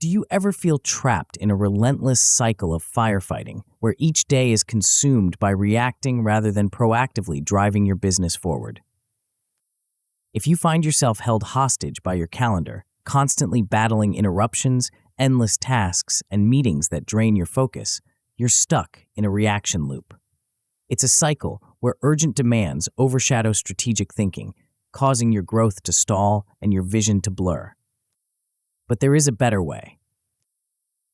Do you ever feel trapped in a relentless cycle of firefighting, where each day is consumed by reacting rather than proactively driving your business forward? If you find yourself held hostage by your calendar, constantly battling interruptions, endless tasks, and meetings that drain your focus, you're stuck in a reaction loop. It's a cycle where urgent demands overshadow strategic thinking, causing your growth to stall and your vision to blur. But there is a better way.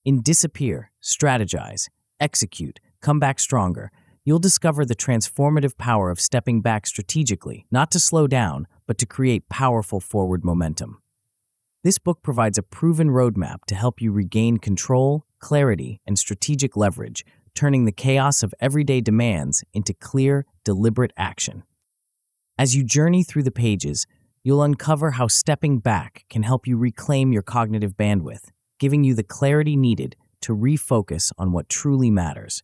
In Disappear, Strategize, Execute, Come Back Stronger, you'll discover the transformative power of stepping back strategically, not to slow down, but to create powerful forward momentum. This book provides a proven roadmap to help you regain control, clarity, and strategic leverage, turning the chaos of everyday demands into clear, deliberate action. As you journey through the pages, you'll uncover how stepping back can help you reclaim your cognitive bandwidth, giving you the clarity needed to refocus on what truly matters.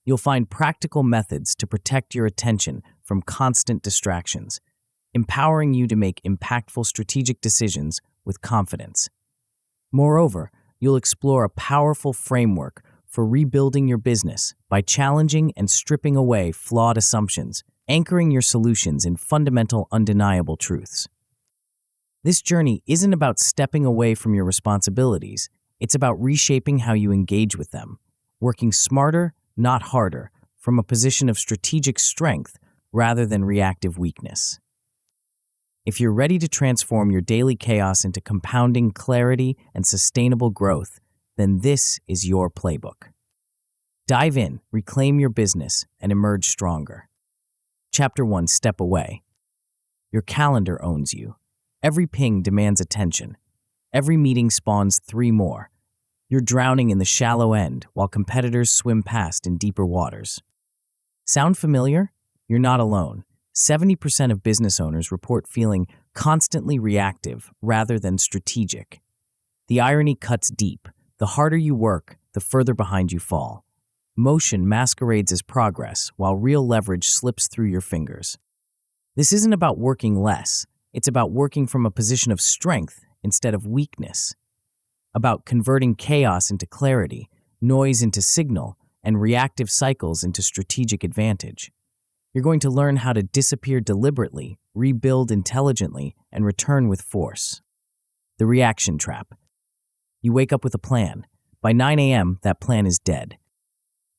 You'll find practical methods to protect your attention from constant distractions, empowering you to make impactful strategic decisions with confidence. Moreover, you'll explore a powerful framework for rebuilding your business by challenging and stripping away flawed assumptions, anchoring your solutions in fundamental, undeniable truths. This journey isn't about stepping away from your responsibilities, it's about reshaping how you engage with them, working smarter, not harder, from a position of strategic strength rather than reactive weakness. If you're ready to transform your daily chaos into compounding clarity and sustainable growth, then this is your playbook. Dive in, reclaim your business, and emerge stronger. Chapter 1, Step Away. Your calendar owns you. Every ping demands attention. Every meeting spawns 3 more. You're drowning in the shallow end while competitors swim past in deeper waters. Sound familiar? You're not alone. 70% of business owners report feeling constantly reactive rather than strategic. The irony cuts deep. The harder you work, the further behind you fall. Motion masquerades as progress, while real leverage slips through your fingers. This isn't about working less. It's about working from a position of strength instead of weakness. About converting chaos into clarity, noise into signal, and reactive cycles into strategic advantage. You're going to learn how to disappear deliberately, rebuild intelligently, and return with force. The reaction trap. You wake up with a plan. By 9 a.m., that plan is dead.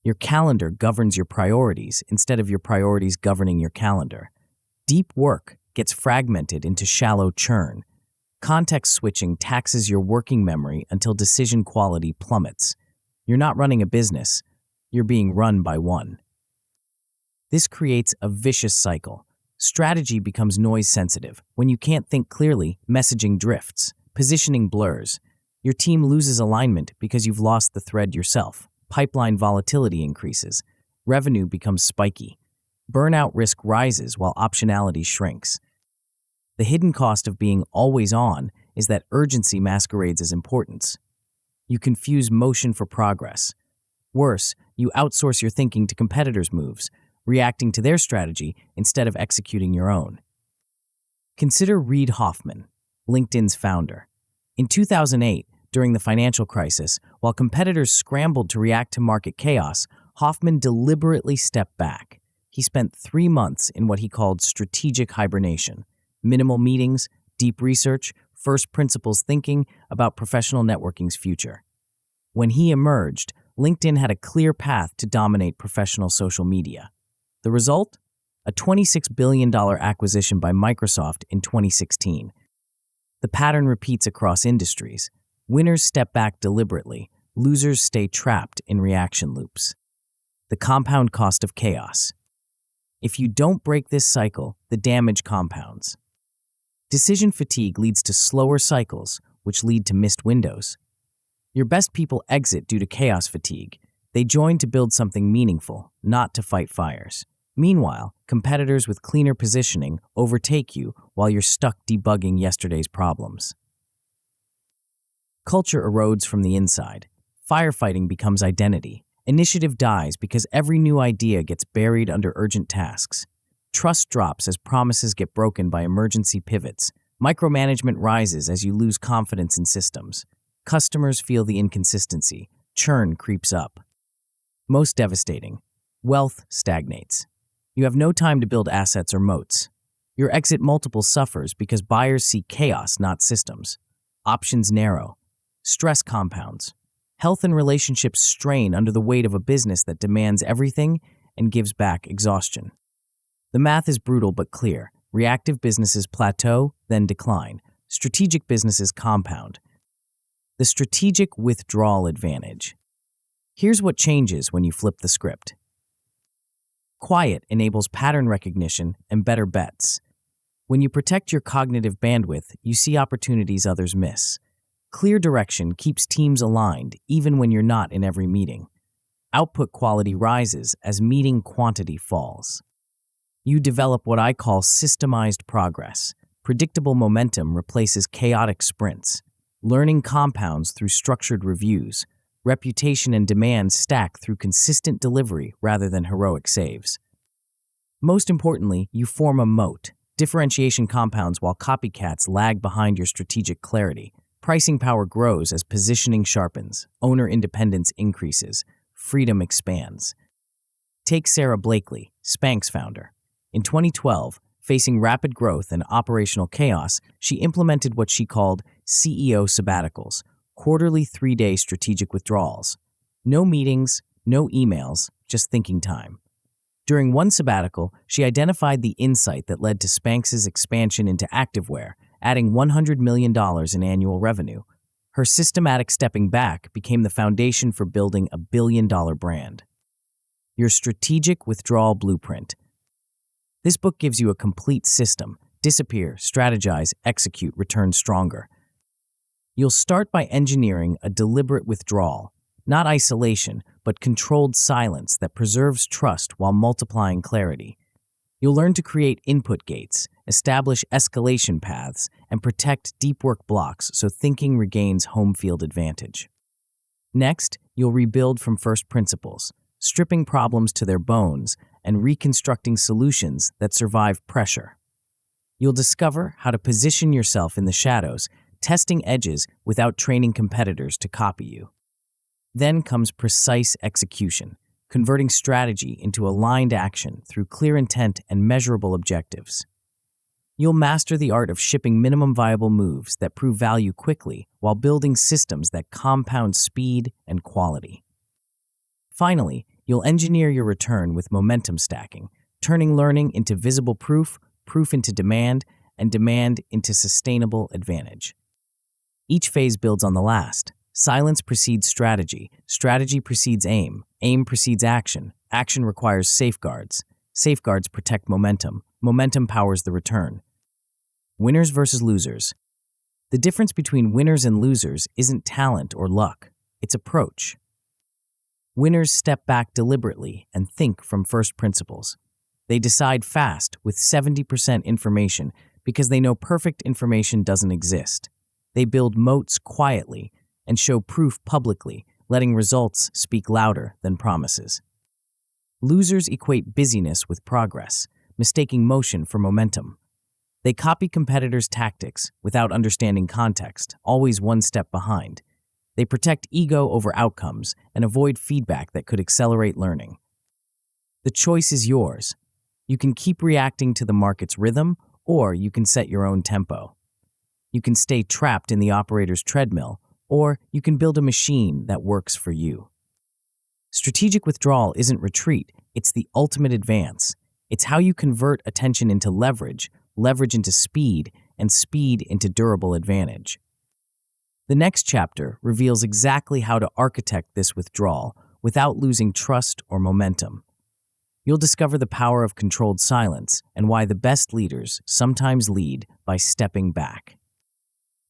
Your calendar governs your priorities instead of your priorities governing your calendar. Deep work gets fragmented into shallow churn. Context switching taxes your working memory until decision quality plummets. You're not running a business, you're being run by one. This creates a vicious cycle. Strategy becomes noise sensitive. When you can't think clearly, messaging drifts, positioning blurs. Your team loses alignment because you've lost the thread yourself. Pipeline volatility increases. Revenue becomes spiky. Burnout risk rises while optionality shrinks. The hidden cost of being always on is that urgency masquerades as importance. You confuse motion for progress. Worse, you outsource your thinking to competitors' moves, reacting to their strategy instead of executing your own. Consider Reid Hoffman, LinkedIn's founder. In 2008, during the financial crisis, while competitors scrambled to react to market chaos, Hoffman deliberately stepped back. He spent 3 months in what he called strategic hibernation. Minimal meetings, deep research, first principles thinking about professional networking's future. When he emerged, LinkedIn had a clear path to dominate professional social media. The result? A $26 billion acquisition by Microsoft in 2016. The pattern repeats across industries. Winners step back deliberately, losers stay trapped in reaction loops. The compound cost of chaos. If you don't break this cycle, the damage compounds. Decision fatigue leads to slower cycles, which lead to missed windows. Your best people exit due to chaos fatigue. They join to build something meaningful, not to fight fires. Meanwhile, competitors with cleaner positioning overtake you while you're stuck debugging yesterday's problems. Culture erodes from the inside. Firefighting becomes identity. Initiative dies because every new idea gets buried under urgent tasks. Trust drops as promises get broken by emergency pivots. Micromanagement rises as you lose confidence in systems. Customers feel the inconsistency. Churn creeps up. Most devastating, wealth stagnates. You have no time to build assets or moats. Your exit multiple suffers because buyers see chaos, not systems. Options narrow. Stress compounds. Health and relationships strain under the weight of a business that demands everything and gives back exhaustion. The math is brutal but clear. Reactive businesses plateau, then decline. Strategic businesses compound. The strategic withdrawal advantage. Here's what changes when you flip the script. Quiet enables pattern recognition and better bets. When you protect your cognitive bandwidth, you see opportunities others miss. Clear direction keeps teams aligned even when you're not in every meeting. Output quality rises as meeting quantity falls. You develop what I call systemized progress. Predictable momentum replaces chaotic sprints. Learning compounds through structured reviews. Reputation and demand stack through consistent delivery rather than heroic saves. Most importantly, you form a moat. Differentiation compounds while copycats lag behind your strategic clarity. Pricing power grows as positioning sharpens. Owner independence increases. Freedom expands. Take Sarah Blakely, Spanx founder. In 2012, facing rapid growth and operational chaos, she implemented what she called CEO sabbaticals, quarterly 3-day strategic withdrawals. No meetings, no emails, just thinking time. During one sabbatical, she identified the insight that led to Spanx's expansion into activewear, adding $100 million in annual revenue. Her systematic stepping back became the foundation for building a billion-dollar brand. Your strategic withdrawal blueprint. This book gives you a complete system. Disappear, strategize, execute, return stronger. You'll start by engineering a deliberate withdrawal, not isolation, but controlled silence that preserves trust while multiplying clarity. You'll learn to create input gates, establish escalation paths, and protect deep work blocks so thinking regains home field advantage. Next, you'll rebuild from first principles, stripping problems to their bones and reconstructing solutions that survive pressure. You'll discover how to position yourself in the shadows, testing edges without training competitors to copy you. Then comes precise execution, converting strategy into aligned action through clear intent and measurable objectives. You'll master the art of shipping minimum viable moves that prove value quickly while building systems that compound speed and quality. Finally, you'll engineer your return with momentum stacking, turning learning into visible proof, proof into demand, and demand into sustainable advantage. Each phase builds on the last. Silence precedes strategy, strategy precedes aim, aim precedes action, action requires safeguards, safeguards protect momentum, momentum powers the return. Winners versus losers. The difference between winners and losers isn't talent or luck, it's approach. Winners step back deliberately and think from first principles. They decide fast with 70% information because they know perfect information doesn't exist. They build moats quietly and show proof publicly, letting results speak louder than promises. Losers equate busyness with progress, mistaking motion for momentum. They copy competitors' tactics without understanding context, always one step behind. They protect ego over outcomes and avoid feedback that could accelerate learning. The choice is yours. You can keep reacting to the market's rhythm, or you can set your own tempo. You can stay trapped in the operator's treadmill, or you can build a machine that works for you. Strategic withdrawal isn't retreat, it's the ultimate advance. It's how you convert attention into leverage, leverage into speed, and speed into durable advantage. The next chapter reveals exactly how to architect this withdrawal without losing trust or momentum. You'll discover the power of controlled silence and why the best leaders sometimes lead by stepping back.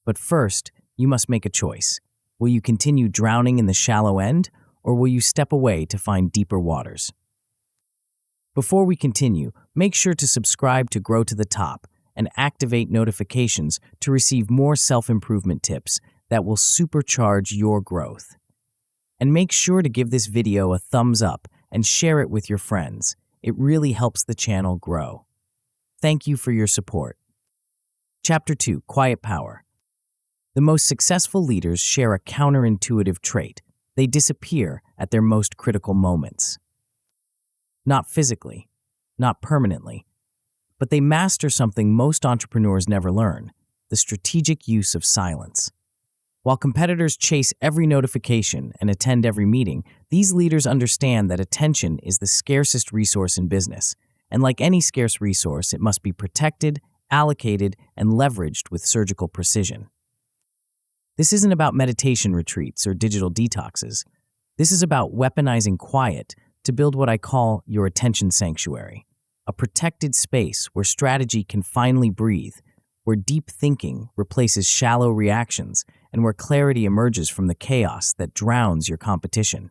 But first, you must make a choice. Will you continue drowning in the shallow end, or will you step away to find deeper waters? Before we continue, make sure to subscribe to Grow to the Top and activate notifications to receive more self-improvement tips that will supercharge your growth. And make sure to give this video a thumbs up and share it with your friends. It really helps the channel grow. Thank you for your support. Chapter 2, Quiet Power. The most successful leaders share a counterintuitive trait. They disappear at their most critical moments. Not physically, not permanently, but they master something most entrepreneurs never learn: the strategic use of silence. While competitors chase every notification and attend every meeting, these leaders understand that attention is the scarcest resource in business, and like any scarce resource, it must be protected, allocated, and leveraged with surgical precision. This isn't about meditation retreats or digital detoxes. This is about weaponizing quiet to build what I call your attention sanctuary, a protected space where strategy can finally breathe, where deep thinking replaces shallow reactions, and where clarity emerges from the chaos that drowns your competition.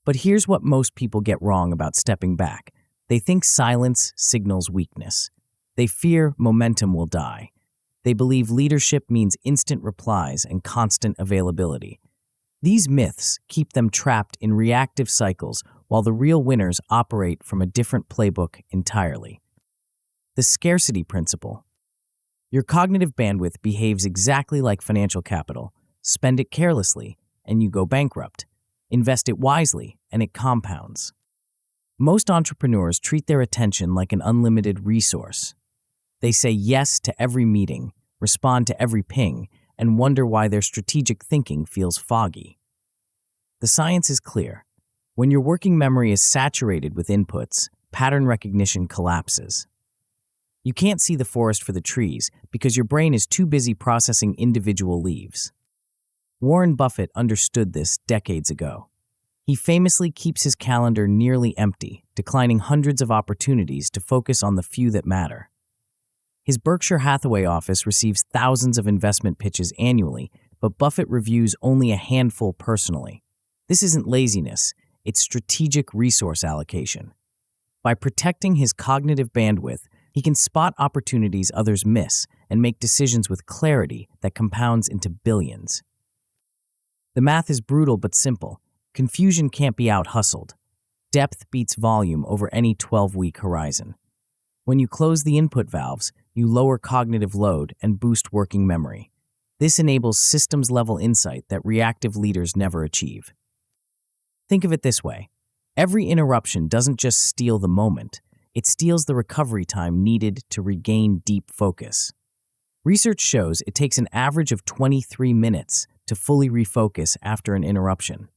But here's what most people get wrong about stepping back. They think silence signals weakness. They fear momentum will die. They believe leadership means instant replies and constant availability. These myths keep them trapped in reactive cycles while the real winners operate from a different playbook entirely. The scarcity principle. Your cognitive bandwidth behaves exactly like financial capital. Spend it carelessly, and you go bankrupt. Invest it wisely, and it compounds. Most entrepreneurs treat their attention like an unlimited resource. They say yes to every meeting, respond to every ping, and wonder why their strategic thinking feels foggy. The science is clear. When your working memory is saturated with inputs, pattern recognition collapses. You can't see the forest for the trees because your brain is too busy processing individual leaves. Warren Buffett understood this decades ago. He famously keeps his calendar nearly empty, declining hundreds of opportunities to focus on the few that matter. His Berkshire Hathaway office receives thousands of investment pitches annually, but Buffett reviews only a handful personally. This isn't laziness, it's strategic resource allocation. By protecting his cognitive bandwidth, he can spot opportunities others miss and make decisions with clarity that compounds into billions. The math is brutal but simple. Confusion can't be out-hustled. Depth beats volume over any 12-week horizon. When you close the input valves, you lower cognitive load and boost working memory. This enables systems-level insight that reactive leaders never achieve. Think of it this way. Every interruption doesn't just steal the moment, it steals the recovery time needed to regain deep focus. Research shows it takes an average of 23 minutes to fully refocus after an interruption.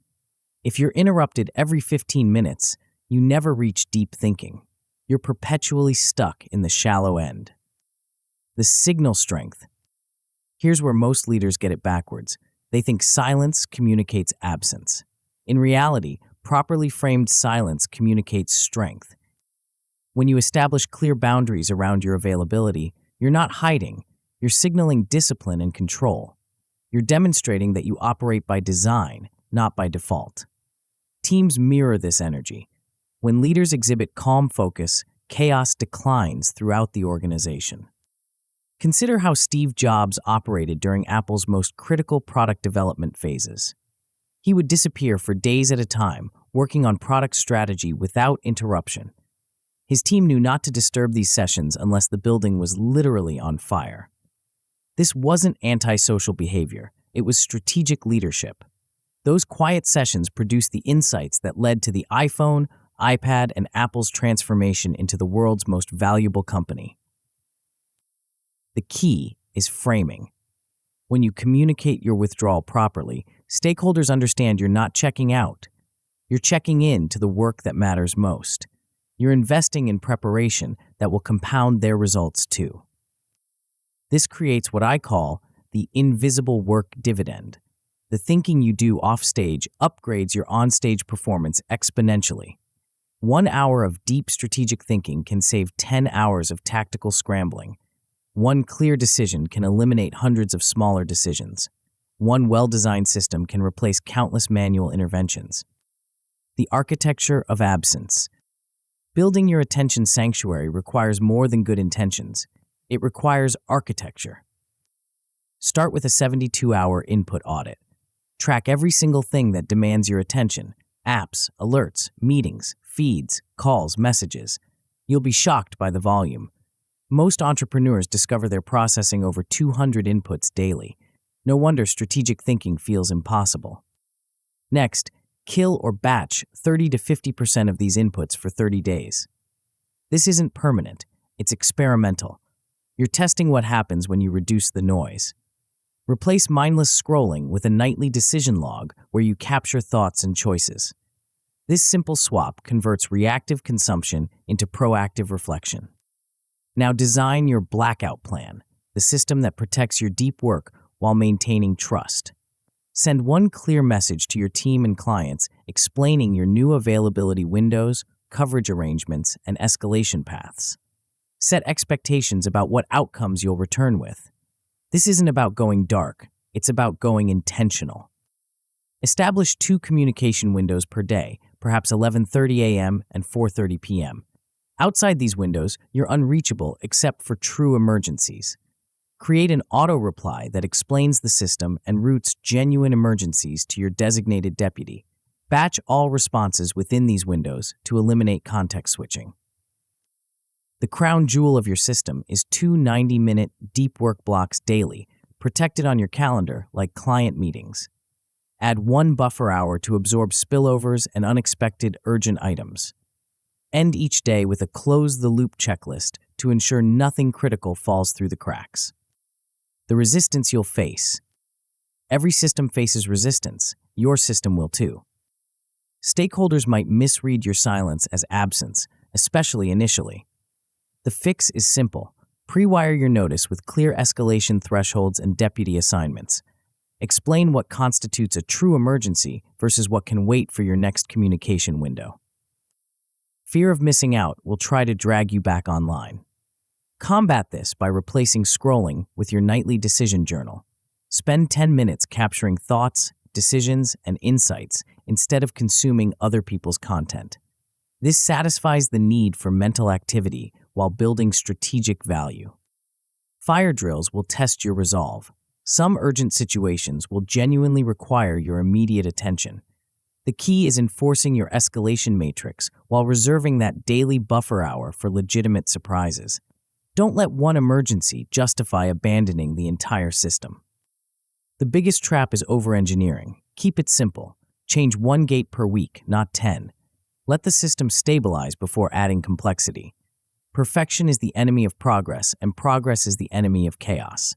If you're interrupted every 15 minutes, you never reach deep thinking. You're perpetually stuck in the shallow end. The signal strength. Here's where most leaders get it backwards. They think silence communicates absence. In reality, properly framed silence communicates strength. When you establish clear boundaries around your availability, you're not hiding, you're signaling discipline and control. You're demonstrating that you operate by design, not by default. Teams mirror this energy. When leaders exhibit calm focus, chaos declines throughout the organization. Consider how Steve Jobs operated during Apple's most critical product development phases. He would disappear for days at a time, working on product strategy without interruption. His team knew not to disturb these sessions unless the building was literally on fire. This wasn't antisocial behavior, it was strategic leadership. Those quiet sessions produced the insights that led to the iPhone, iPad, and Apple's transformation into the world's most valuable company. The key is framing. When you communicate your withdrawal properly, stakeholders understand you're not checking out. You're checking in to the work that matters most. You're investing in preparation that will compound their results too. This creates what I call the invisible work dividend. The thinking you do offstage upgrades your onstage performance exponentially. 1 hour of deep strategic thinking can save 10 hours of tactical scrambling. One clear decision can eliminate hundreds of smaller decisions. One well-designed system can replace countless manual interventions. The architecture of absence. Building your attention sanctuary requires more than good intentions. It requires architecture. Start with a 72-hour input audit. Track every single thing that demands your attention: apps, alerts, meetings, feeds, calls, messages. You'll be shocked by the volume. Most entrepreneurs discover they're processing over 200 inputs daily. No wonder strategic thinking feels impossible. Next, kill or batch 30 to 50% of these inputs for 30 days. This isn't permanent, it's experimental. You're testing what happens when you reduce the noise. Replace mindless scrolling with a nightly decision log where you capture thoughts and choices. This simple swap converts reactive consumption into proactive reflection. Now design your blackout plan, the system that protects your deep work while maintaining trust. Send one clear message to your team and clients explaining your new availability windows, coverage arrangements, and escalation paths. Set expectations about what outcomes you'll return with. This isn't about going dark, it's about going intentional. Establish 2 communication windows per day, perhaps 11:30 a.m. and 4:30 p.m. Outside these windows, you're unreachable except for true emergencies. Create an auto-reply that explains the system and routes genuine emergencies to your designated deputy. Batch all responses within these windows to eliminate context switching. The crown jewel of your system is 2 90-minute deep work blocks daily, protected on your calendar like client meetings. Add 1 buffer hour to absorb spillovers and unexpected urgent items. End each day with a close-the-loop checklist to ensure nothing critical falls through the cracks. The resistance you'll face. Every system faces resistance. Your system will too. Stakeholders might misread your silence as absence, especially initially. The fix is simple. Pre-wire your notice with clear escalation thresholds and deputy assignments. Explain what constitutes a true emergency versus what can wait for your next communication window. Fear of missing out will try to drag you back online. Combat this by replacing scrolling with your nightly decision journal. Spend 10 minutes capturing thoughts, decisions, and insights instead of consuming other people's content. This satisfies the need for mental activity while building strategic value. Fire drills will test your resolve. Some urgent situations will genuinely require your immediate attention. The key is enforcing your escalation matrix while reserving that daily buffer hour for legitimate surprises. Don't let one emergency justify abandoning the entire system. The biggest trap is over-engineering. Keep it simple. Change 1 gate per week, not 10. Let the system stabilize before adding complexity. Perfection is the enemy of progress, and progress is the enemy of chaos.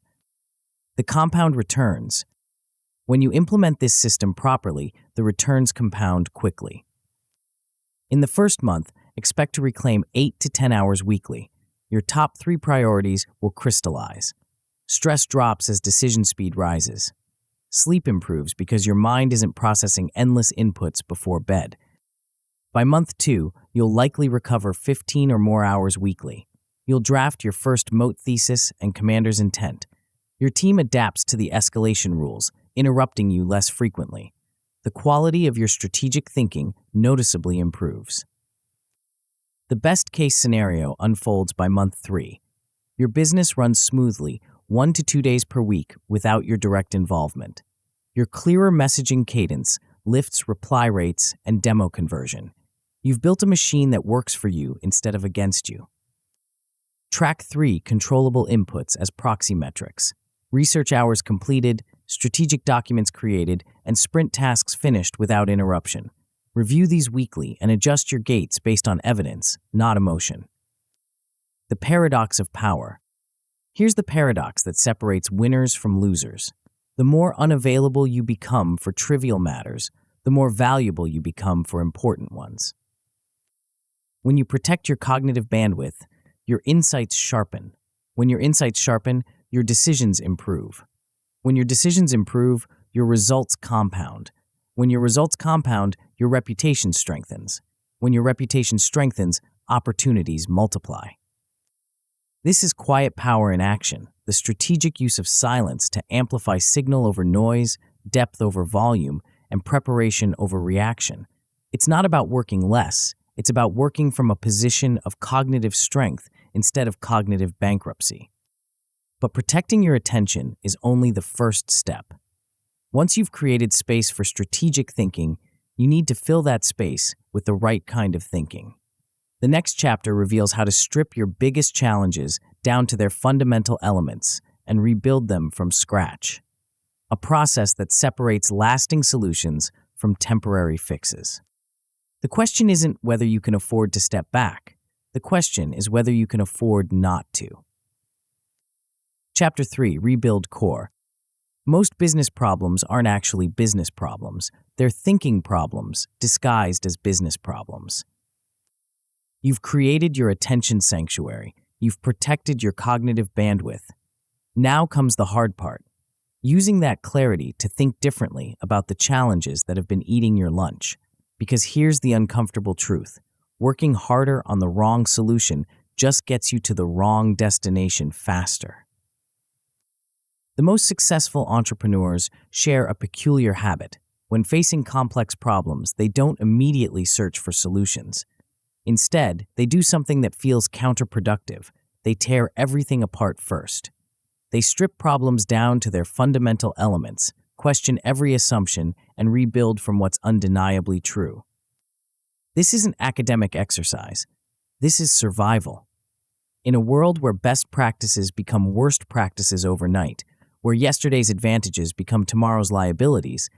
The compound returns. When you implement this system properly, the returns compound quickly. In the first month, expect to reclaim 8 to 10 hours weekly. Your top 3 priorities will crystallize. Stress drops as decision speed rises. Sleep improves because your mind isn't processing endless inputs before bed. By month 2, you'll likely recover 15 or more hours weekly. You'll draft your first moat thesis and commander's intent. Your team adapts to the escalation rules, interrupting you less frequently. The quality of your strategic thinking noticeably improves. The best-case scenario unfolds by month 3. Your business runs smoothly, 1 to 2 days per week without your direct involvement. Your clearer messaging cadence lifts reply rates and demo conversion. You've built a machine that works for you instead of against you. Track 3 controllable inputs as proxy metrics. Research hours completed, strategic documents created, and sprint tasks finished without interruption. Review these weekly and adjust your gates based on evidence, not emotion. The paradox of power. Here's the paradox that separates winners from losers. The more unavailable you become for trivial matters, the more valuable you become for important ones. When you protect your cognitive bandwidth, your insights sharpen. When your insights sharpen, your decisions improve. When your decisions improve, your results compound. When your results compound, your reputation strengthens. When your reputation strengthens, opportunities multiply. This is quiet power in action, the strategic use of silence to amplify signal over noise, depth over volume, and preparation over reaction. It's not about working less, it's about working from a position of cognitive strength instead of cognitive bankruptcy. But protecting your attention is only the first step. Once you've created space for strategic thinking, you need to fill that space with the right kind of thinking. The next chapter reveals how to strip your biggest challenges down to their fundamental elements and rebuild them from scratch. A process that separates lasting solutions from temporary fixes. The question isn't whether you can afford to step back. The question is whether you can afford not to. Chapter 3, Rebuild Core. Most business problems aren't actually business problems. They're thinking problems disguised as business problems. You've created your attention sanctuary. You've protected your cognitive bandwidth. Now comes the hard part. Using that clarity to think differently about the challenges that have been eating your lunch. Because here's the uncomfortable truth. Working harder on the wrong solution just gets you to the wrong destination faster. The most successful entrepreneurs share a peculiar habit. When facing complex problems, they don't immediately search for solutions. Instead, they do something that feels counterproductive. They tear everything apart first. They strip problems down to their fundamental elements, question every assumption, and rebuild from what's undeniably true. This isn't academic exercise. This is survival. In a world where best practices become worst practices overnight, where yesterday's advantages become tomorrow's liabilities,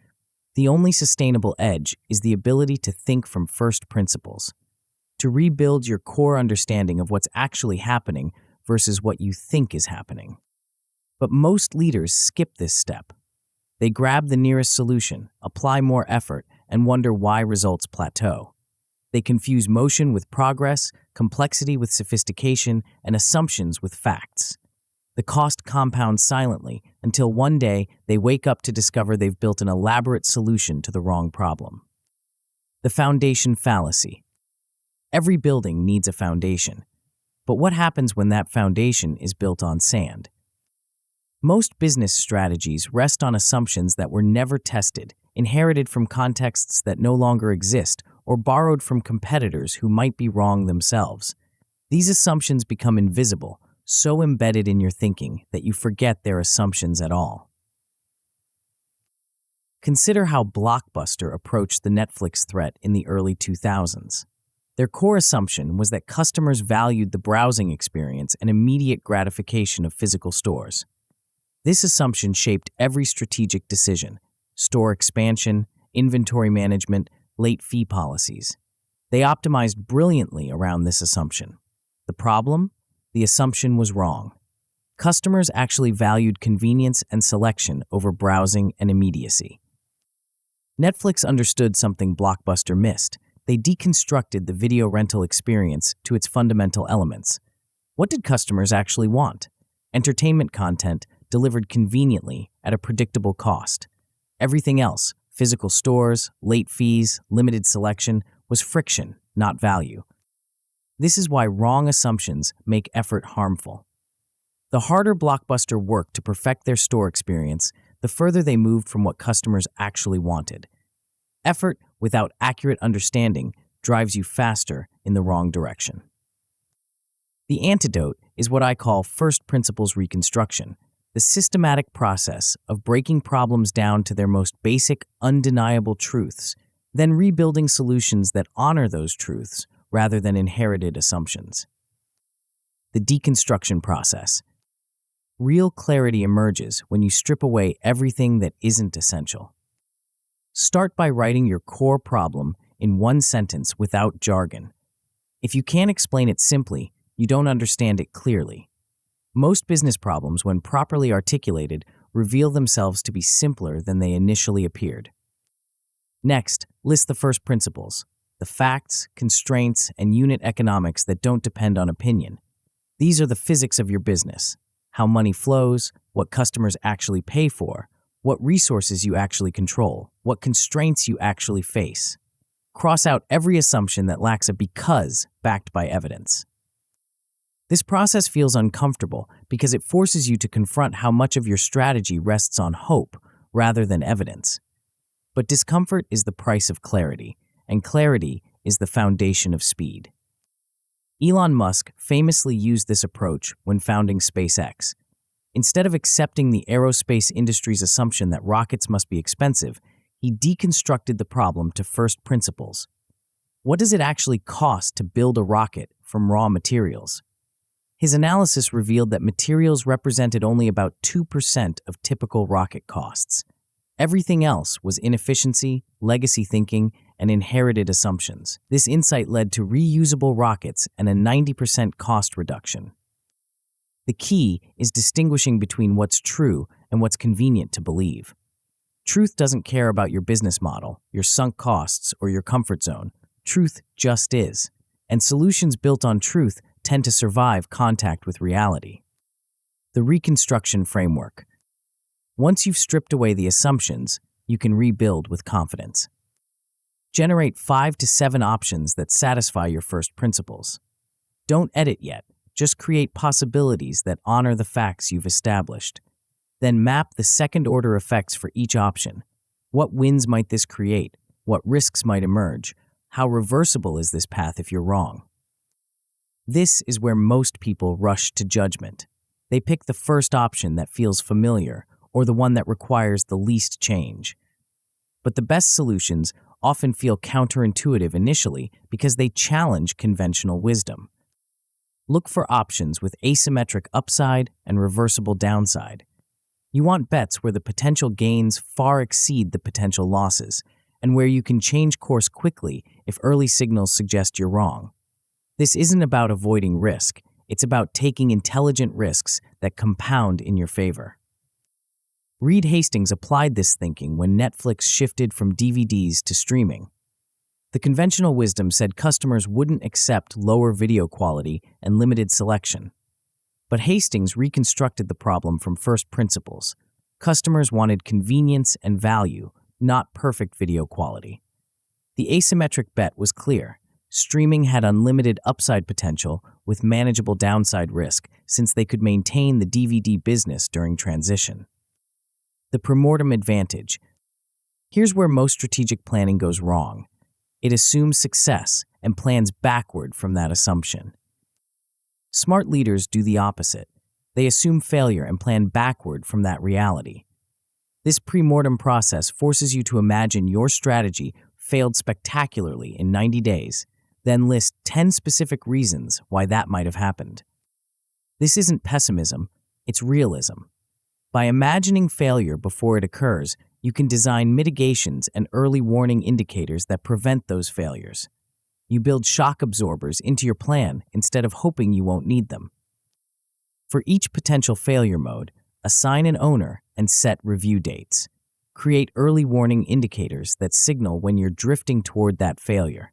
the only sustainable edge is the ability to think from first principles, to rebuild your core understanding of what's actually happening versus what you think is happening. But most leaders skip this step. They grab the nearest solution, apply more effort, and wonder why results plateau. They confuse motion with progress, complexity with sophistication, and assumptions with facts. The cost compounds silently until one day they wake up to discover they've built an elaborate solution to the wrong problem. The foundation fallacy. Every building needs a foundation. But what happens when that foundation is built on sand? Most business strategies rest on assumptions that were never tested, inherited from contexts that no longer exist, or borrowed from competitors who might be wrong themselves. These assumptions become invisible, so embedded in your thinking that you forget they're assumptions at all. Consider how Blockbuster approached the Netflix threat in the early 2000s. Their core assumption was that customers valued the browsing experience and immediate gratification of physical stores. This assumption shaped every strategic decision: store expansion, inventory management, late fee policies. They optimized brilliantly around this assumption. The problem? The assumption was wrong. Customers actually valued convenience and selection over browsing and immediacy. Netflix understood something Blockbuster missed. They deconstructed the video rental experience to its fundamental elements. What did customers actually want? Entertainment content delivered conveniently at a predictable cost. Everything else, physical stores, late fees, limited selection, was friction, not value. This is why wrong assumptions make effort harmful. The harder Blockbuster worked to perfect their store experience, the further they moved from what customers actually wanted. Effort without accurate understanding drives you faster in the wrong direction. The antidote is what I call first principles reconstruction, the systematic process of breaking problems down to their most basic, undeniable truths, then rebuilding solutions that honor those truths rather than inherited assumptions. The deconstruction process. Real clarity emerges when you strip away everything that isn't essential. Start by writing your core problem in one sentence without jargon. If you can't explain it simply, you don't understand it clearly. Most business problems, when properly articulated, reveal themselves to be simpler than they initially appeared. Next, list the first principles, the facts, constraints, and unit economics that don't depend on opinion. These are the physics of your business: how money flows, what customers actually pay for, what resources you actually control, what constraints you actually face. Cross out every assumption that lacks a because backed by evidence. This process feels uncomfortable because it forces you to confront how much of your strategy rests on hope rather than evidence. But discomfort is the price of clarity, and clarity is the foundation of speed. Elon Musk famously used this approach when founding SpaceX. Instead of accepting the aerospace industry's assumption that rockets must be expensive, he deconstructed the problem to first principles. What does it actually cost to build a rocket from raw materials? His analysis revealed that materials represented only about 2% of typical rocket costs. Everything else was inefficiency, legacy thinking, and inherited assumptions. This insight led to reusable rockets and a 90% cost reduction. The key is distinguishing between what's true and what's convenient to believe. Truth doesn't care about your business model, your sunk costs, or your comfort zone. Truth just is. And solutions built on truth tend to survive contact with reality. The reconstruction framework. Once you've stripped away the assumptions, you can rebuild with confidence. Generate 5 to 7 options that satisfy your first principles. Don't edit yet, just create possibilities that honor the facts you've established. Then map the second-order effects for each option. What wins might this create? What risks might emerge? How reversible is this path if you're wrong? This is where most people rush to judgment. They pick the first option that feels familiar or the one that requires the least change. But the best solutions often feel counterintuitive initially because they challenge conventional wisdom. Look for options with asymmetric upside and reversible downside. You want bets where the potential gains far exceed the potential losses, and where you can change course quickly if early signals suggest you're wrong. This isn't about avoiding risk, it's about taking intelligent risks that compound in your favor. Reed Hastings applied this thinking when Netflix shifted from DVDs to streaming. The conventional wisdom said customers wouldn't accept lower video quality and limited selection. But Hastings reconstructed the problem from first principles. Customers wanted convenience and value, not perfect video quality. The asymmetric bet was clear. Streaming had unlimited upside potential with manageable downside risk since they could maintain the DVD business during transition. The premortem advantage. Here's where most strategic planning goes wrong. It assumes success and plans backward from that assumption. Smart leaders do the opposite. They assume failure and plan backward from that reality. This premortem process forces you to imagine your strategy failed spectacularly in 90 days, then list 10 specific reasons why that might have happened. This isn't pessimism, it's realism. By imagining failure before it occurs, you can design mitigations and early warning indicators that prevent those failures. You build shock absorbers into your plan instead of hoping you won't need them. For each potential failure mode, assign an owner and set review dates. Create early warning indicators that signal when you're drifting toward that failure.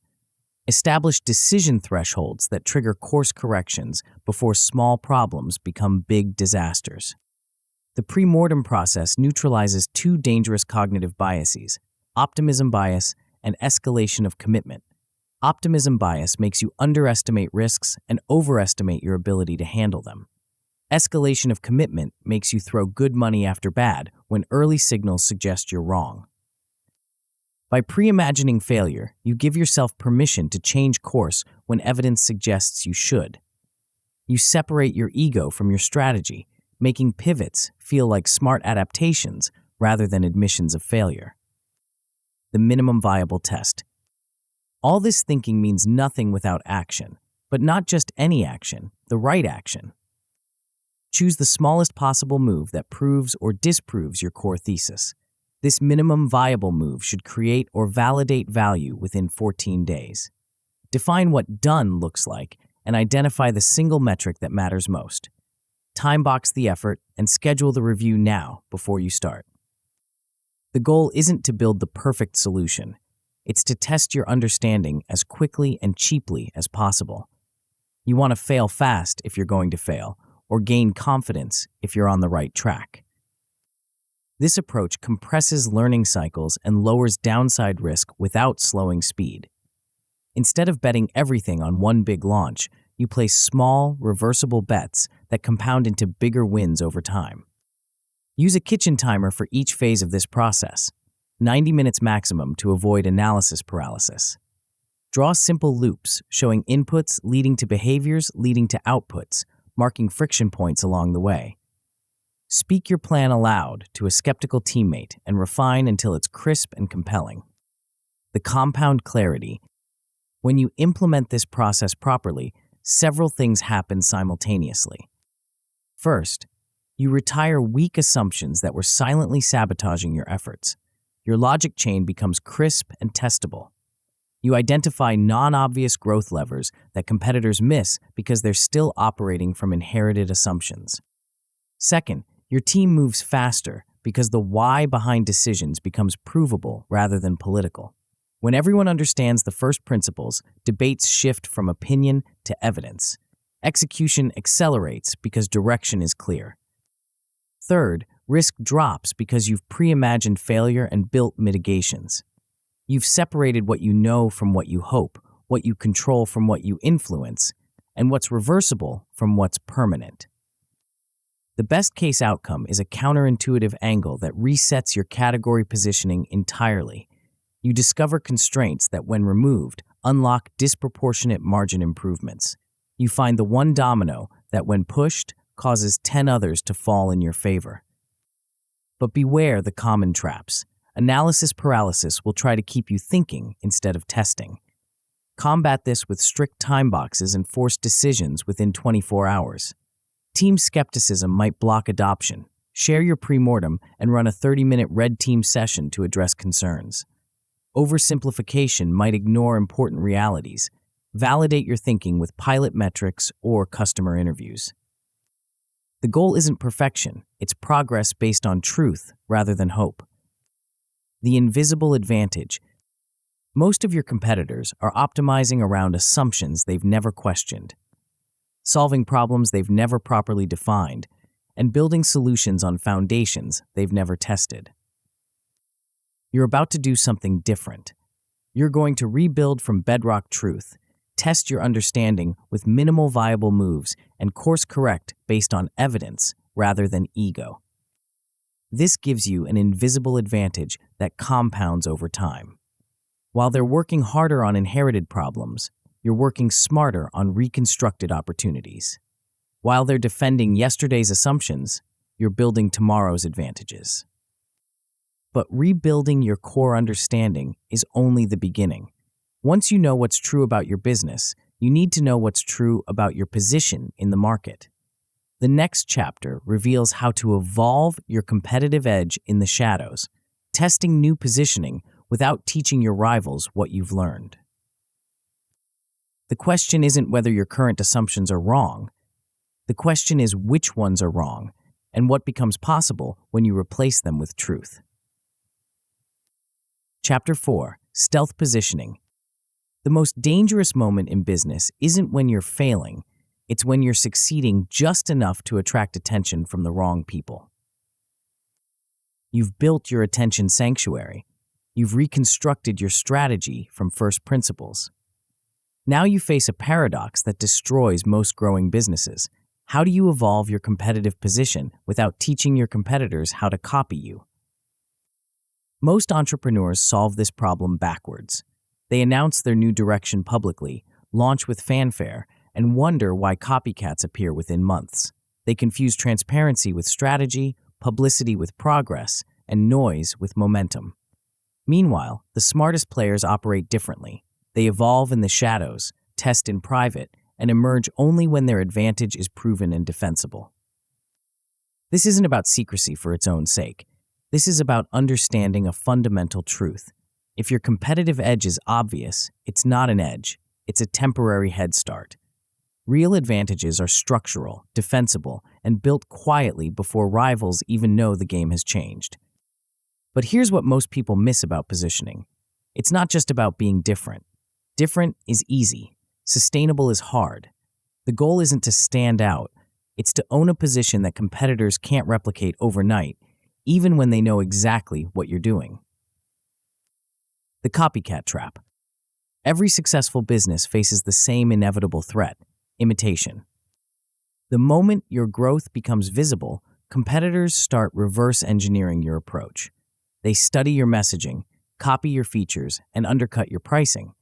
Establish decision thresholds that trigger course corrections before small problems become big disasters. The premortem process neutralizes 2 dangerous cognitive biases, optimism bias and escalation of commitment. Optimism bias makes you underestimate risks and overestimate your ability to handle them. Escalation of commitment makes you throw good money after bad when early signals suggest you're wrong. By pre-imagining failure, you give yourself permission to change course when evidence suggests you should. You separate your ego from your strategy, making pivots feel like smart adaptations rather than admissions of failure. The minimum viable test. All this thinking means nothing without action, but not just any action, the right action. Choose the smallest possible move that proves or disproves your core thesis. This minimum viable move should create or validate value within 14 days. Define what done looks like and identify the single metric that matters most. Time-box the effort and schedule the review now before you start. The goal isn't to build the perfect solution. It's to test your understanding as quickly and cheaply as possible. You want to fail fast if you're going to fail, or gain confidence if you're on the right track. This approach compresses learning cycles and lowers downside risk without slowing speed. Instead of betting everything on one big launch, you place small, reversible bets that compound into bigger wins over time. Use a kitchen timer for each phase of this process, 90 minutes maximum to avoid analysis paralysis. Draw simple loops showing inputs leading to behaviors leading to outputs, marking friction points along the way. Speak your plan aloud to a skeptical teammate and refine until it's crisp and compelling. The compound clarity. When you implement this process properly, several things happen simultaneously. First, you retire weak assumptions that were silently sabotaging your efforts. Your logic chain becomes crisp and testable. You identify non-obvious growth levers that competitors miss because they're still operating from inherited assumptions. Second, your team moves faster because the why behind decisions becomes provable rather than political. When everyone understands the first principles, debates shift from opinion to evidence. Execution accelerates because direction is clear. Third, risk drops because you've pre-imagined failure and built mitigations. You've separated what you know from what you hope, what you control from what you influence, and what's reversible from what's permanent. The best case outcome is a counterintuitive angle that resets your category positioning entirely. You discover constraints that, when removed, unlock disproportionate margin improvements. You find the one domino that, when pushed, causes 10 others to fall in your favor. But beware the common traps. Analysis paralysis will try to keep you thinking instead of testing. Combat this with strict time boxes and forced decisions within 24 hours. Team skepticism might block adoption. Share your premortem and run a 30-minute red team session to address concerns. Oversimplification might ignore important realities. Validate your thinking with pilot metrics or customer interviews. The goal isn't perfection, it's progress based on truth rather than hope. The invisible advantage. Most of your competitors are optimizing around assumptions they've never questioned, solving problems they've never properly defined, and building solutions on foundations they've never tested. You're about to do something different. You're going to rebuild from bedrock truth, test your understanding with minimal viable moves, and course correct based on evidence rather than ego. This gives you an invisible advantage that compounds over time. While they're working harder on inherited problems, you're working smarter on reconstructed opportunities. While they're defending yesterday's assumptions, you're building tomorrow's advantages. But rebuilding your core understanding is only the beginning. Once you know what's true about your business, you need to know what's true about your position in the market. The next chapter reveals how to evolve your competitive edge in the shadows, testing new positioning without teaching your rivals what you've learned. The question isn't whether your current assumptions are wrong. The question is which ones are wrong and what becomes possible when you replace them with truth. Chapter 4. Stealth Positioning. The most dangerous moment in business isn't when you're failing, it's when you're succeeding just enough to attract attention from the wrong people. You've built your attention sanctuary. You've reconstructed your strategy from first principles. Now you face a paradox that destroys most growing businesses. How do you evolve your competitive position without teaching your competitors how to copy you? Most entrepreneurs solve this problem backwards. They announce their new direction publicly, launch with fanfare, and wonder why copycats appear within months. They confuse transparency with strategy, publicity with progress, and noise with momentum. Meanwhile, the smartest players operate differently. They evolve in the shadows, test in private, and emerge only when their advantage is proven and defensible. This isn't about secrecy for its own sake. This is about understanding a fundamental truth. If your competitive edge is obvious, it's not an edge. It's a temporary head start. Real advantages are structural, defensible, and built quietly before rivals even know the game has changed. But here's what most people miss about positioning. It's not just about being different. Different is easy. Sustainable is hard. The goal isn't to stand out. It's to own a position that competitors can't replicate overnight, even when they know exactly what you're doing. The copycat trap. Every successful business faces the same inevitable threat: imitation. The moment your growth becomes visible, competitors start reverse engineering your approach. They study your messaging, copy your features, and undercut your pricing.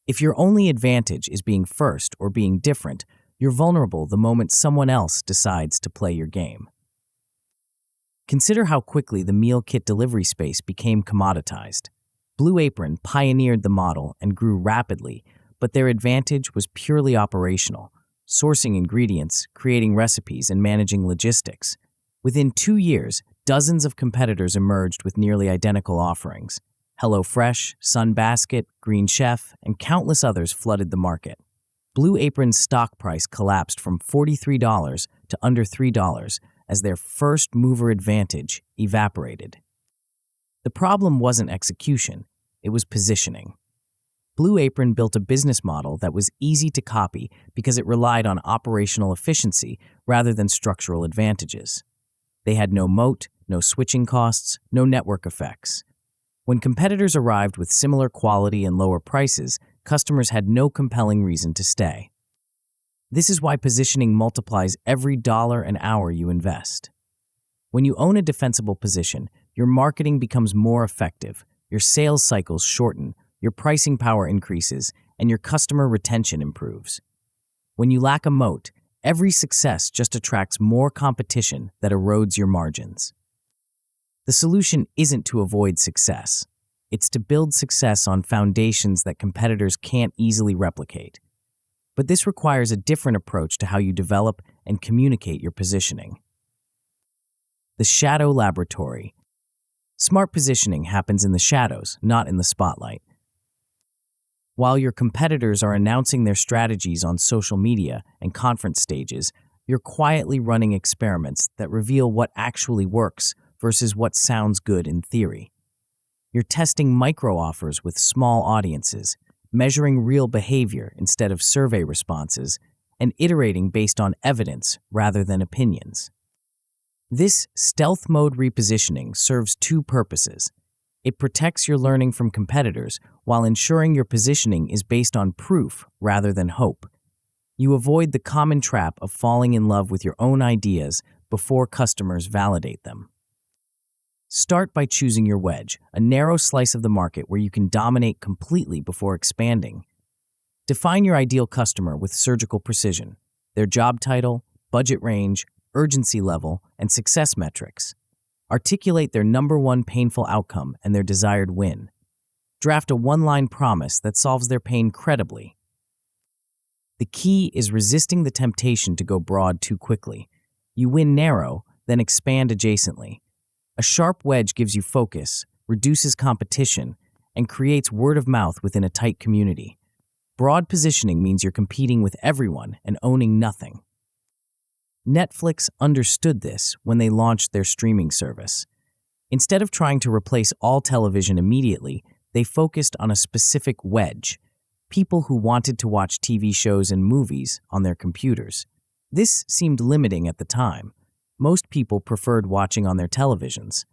If your only advantage is being first or being different, you're vulnerable the moment someone else decides to play your game. Consider how quickly the meal kit delivery space became commoditized. Blue Apron pioneered the model and grew rapidly, but their advantage was purely operational: sourcing ingredients, creating recipes, and managing logistics. Within 2 years, dozens of competitors emerged with nearly identical offerings. HelloFresh, Sunbasket, Green Chef, and countless others flooded the market. Blue Apron's stock price collapsed from $43 to under $3 as their first mover advantage evaporated. The problem wasn't execution, it was positioning. Blue Apron built a business model that was easy to copy because it relied on operational efficiency rather than structural advantages. They had no moat, no switching costs, no network effects. When competitors arrived with similar quality and lower prices, customers had no compelling reason to stay. This is why positioning multiplies every dollar and hour you invest. When you own a defensible position, your marketing becomes more effective, your sales cycles shorten, your pricing power increases, and your customer retention improves. When you lack a moat, every success just attracts more competition that erodes your margins. The solution isn't to avoid success. It's to build success on foundations that competitors can't easily replicate. But this requires a different approach to how you develop and communicate your positioning. The shadow laboratory. Smart positioning happens in the shadows, not in the spotlight. While your competitors are announcing their strategies on social media and conference stages, you're quietly running experiments that reveal what actually works versus what sounds good in theory. You're testing micro-offers with small audiences, measuring real behavior instead of survey responses, and iterating based on evidence rather than opinions. This stealth mode repositioning serves two purposes. It protects your learning from competitors while ensuring your positioning is based on proof rather than hope. You avoid the common trap of falling in love with your own ideas before customers validate them. Start by choosing your wedge, a narrow slice of the market where you can dominate completely before expanding. Define your ideal customer with surgical precision: their job title, budget range, urgency level, and success metrics. Articulate their number one painful outcome and their desired win. Draft a one-line promise that solves their pain credibly. The key is resisting the temptation to go broad too quickly. You win narrow, then expand adjacently. A sharp wedge gives you focus, reduces competition, and creates word of mouth within a tight community. Broad positioning means you're competing with everyone and owning nothing. Netflix understood this when they launched their streaming service. Instead of trying to replace all television immediately, they focused on a specific wedge: people who wanted to watch TV shows and movies on their computers. This seemed limiting at the time. Most people preferred watching on their televisions.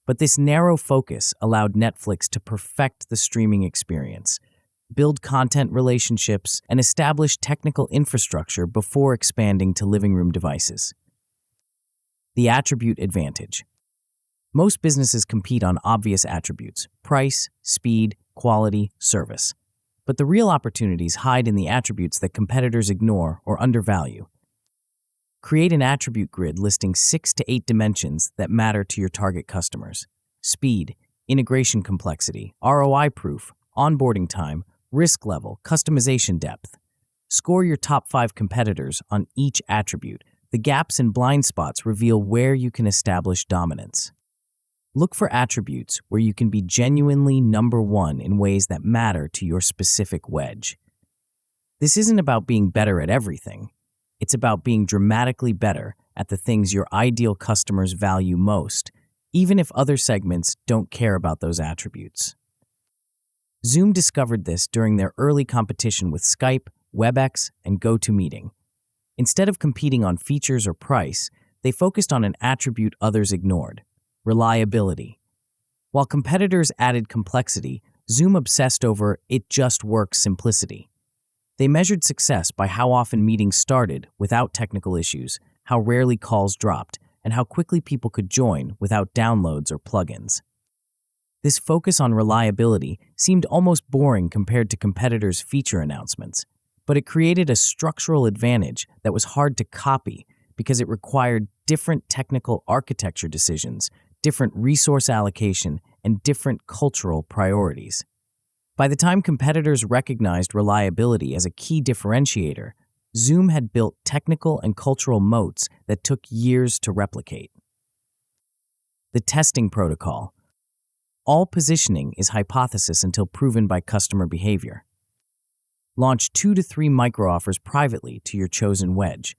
But this narrow focus allowed Netflix to perfect the streaming experience, build content relationships, and establish technical infrastructure before expanding to living room devices. The attribute advantage. Most businesses compete on obvious attributes: price, speed, quality, service. But the real opportunities hide in the attributes that competitors ignore or undervalue. Create an attribute grid listing 6 to 8 dimensions that matter to your target customers: speed, integration complexity, ROI proof, onboarding time, risk level, customization depth. Score your top 5 competitors on each attribute. The gaps and blind spots reveal where you can establish dominance. Look for attributes where you can be genuinely number one in ways that matter to your specific wedge. This isn't about being better at everything. It's about being dramatically better at the things your ideal customers value most, even if other segments don't care about those attributes. Zoom discovered this during their early competition with Skype, WebEx, and GoToMeeting. Instead of competing on features or price, they focused on an attribute others ignored: reliability. While competitors added complexity, Zoom obsessed over "it just works" simplicity. They measured success by how often meetings started without technical issues, how rarely calls dropped, and how quickly people could join without downloads or plugins. This focus on reliability seemed almost boring compared to competitors' feature announcements, but it created a structural advantage that was hard to copy because it required different technical architecture decisions, different resource allocation, and different cultural priorities. By the time competitors recognized reliability as a key differentiator, Zoom had built technical and cultural moats that took years to replicate. The testing protocol. All positioning is hypothesis until proven by customer behavior. Launch 2 to 3 micro-offers privately to your chosen wedge.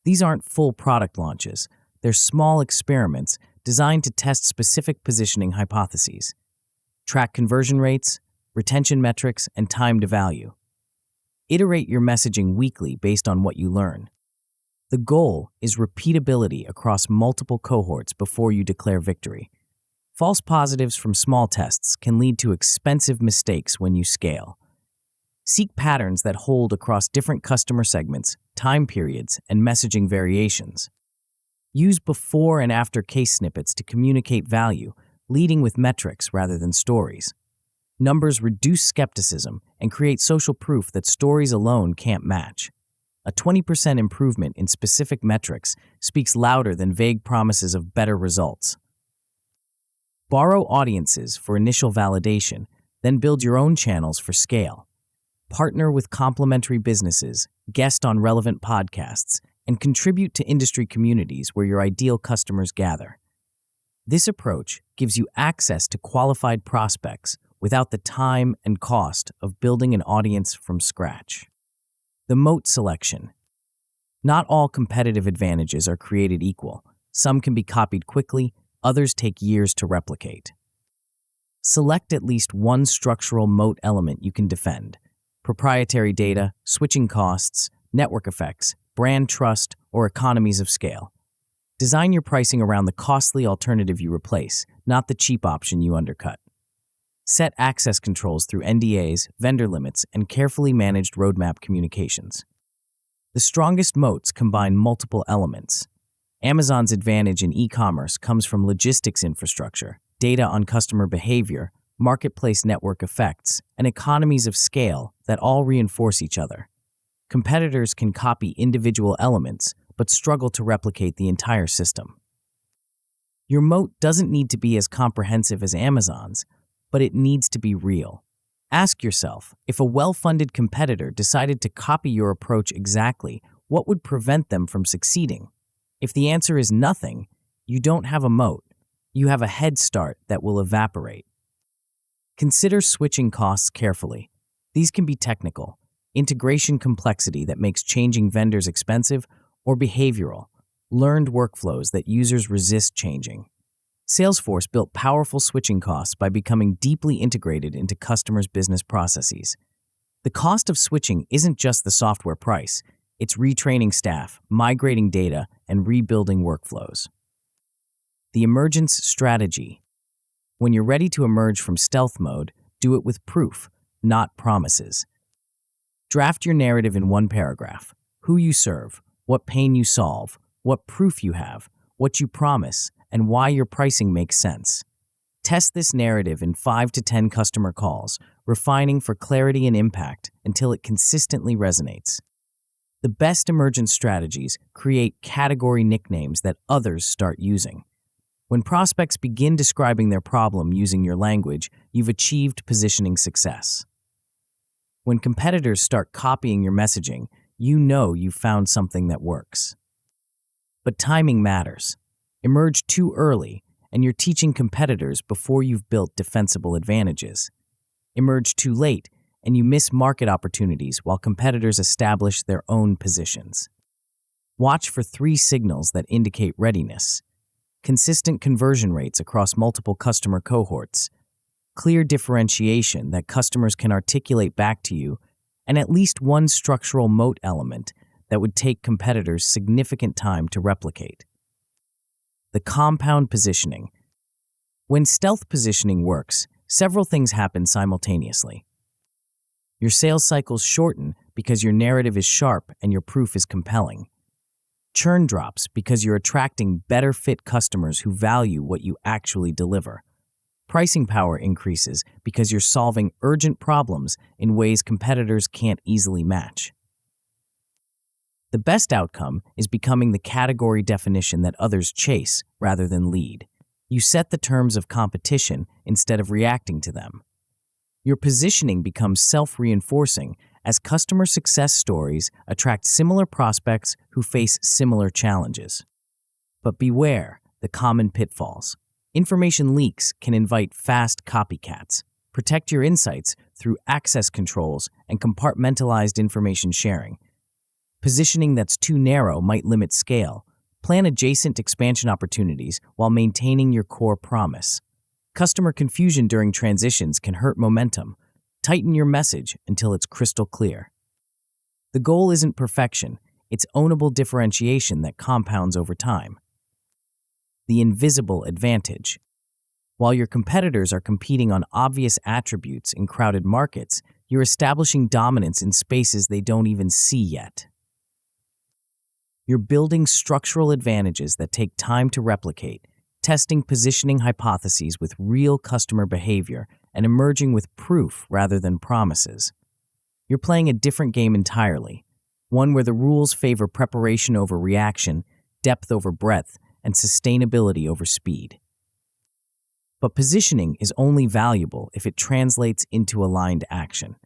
These aren't full product launches. They're small experiments designed to test specific positioning hypotheses. Track conversion rates, retention metrics, and time to value. Iterate your messaging weekly based on what you learn. The goal is repeatability across multiple cohorts before you declare victory. False positives from small tests can lead to expensive mistakes when you scale. Seek patterns that hold across different customer segments, time periods, and messaging variations. Use before and after case snippets to communicate value, leading with metrics rather than stories. Numbers reduce skepticism and create social proof that stories alone can't match. A 20% improvement in specific metrics speaks louder than vague promises of better results. Borrow audiences for initial validation, then build your own channels for scale. Partner with complementary businesses, guest on relevant podcasts, and contribute to industry communities where your ideal customers gather. This approach gives you access to qualified prospects without the time and cost of building an audience from scratch. The moat selection. Not all competitive advantages are created equal. Some can be copied quickly, others take years to replicate. Select at least one structural moat element you can defend. Proprietary data, switching costs, network effects, brand trust, or economies of scale. Design your pricing around the costly alternative you replace, not the cheap option you undercut. Set access controls through NDAs, vendor limits, and carefully managed roadmap communications. The strongest moats combine multiple elements. Amazon's advantage in e-commerce comes from logistics infrastructure, data on customer behavior, marketplace network effects, and economies of scale that all reinforce each other. Competitors can copy individual elements, but struggle to replicate the entire system. Your moat doesn't need to be as comprehensive as Amazon's, but it needs to be real. Ask yourself, if a well-funded competitor decided to copy your approach exactly, what would prevent them from succeeding? If the answer is nothing, you don't have a moat. You have a head start that will evaporate. Consider switching costs carefully. These can be technical, integration complexity that makes changing vendors expensive, or behavioral, learned workflows that users resist changing. Salesforce built powerful switching costs by becoming deeply integrated into customers' business processes. The cost of switching isn't just the software price, it's retraining staff, migrating data, and rebuilding workflows. The emergence strategy. When you're ready to emerge from stealth mode, do it with proof, not promises. Draft your narrative in one paragraph: who you serve, what pain you solve, what proof you have, what you promise, and why your pricing makes sense. Test this narrative in 5 to 10 customer calls, refining for clarity and impact until it consistently resonates. The best emergence strategies create category nicknames that others start using. When prospects begin describing their problem using your language, you've achieved positioning success. When competitors start copying your messaging, you know you've found something that works. But timing matters. Emerge too early, and you're teaching competitors before you've built defensible advantages. Emerge too late, and you miss market opportunities while competitors establish their own positions. Watch for 3 signals that indicate readiness: consistent conversion rates across multiple customer cohorts, clear differentiation that customers can articulate back to you, and at least one structural moat element that would take competitors significant time to replicate. The compound positioning. When stealth positioning works, several things happen simultaneously. Your sales cycles shorten because your narrative is sharp and your proof is compelling. Churn drops because you're attracting better fit customers who value what you actually deliver. Pricing power increases because you're solving urgent problems in ways competitors can't easily match. The best outcome is becoming the category definition that others chase rather than lead. You set the terms of competition instead of reacting to them. Your positioning becomes self-reinforcing as customer success stories attract similar prospects who face similar challenges. But beware the common pitfalls. Information leaks can invite fast copycats. Protect your insights through access controls and compartmentalized information sharing. Positioning that's too narrow might limit scale. Plan adjacent expansion opportunities while maintaining your core promise. Customer confusion during transitions can hurt momentum. Tighten your message until it's crystal clear. The goal isn't perfection, it's ownable differentiation that compounds over time. The invisible advantage. While your competitors are competing on obvious attributes in crowded markets, you're establishing dominance in spaces they don't even see yet. You're building structural advantages that take time to replicate, testing positioning hypotheses with real customer behavior, and emerging with proof rather than promises. You're playing a different game entirely, one where the rules favor preparation over reaction, depth over breadth, and sustainability over speed. But positioning is only valuable if it translates into aligned action.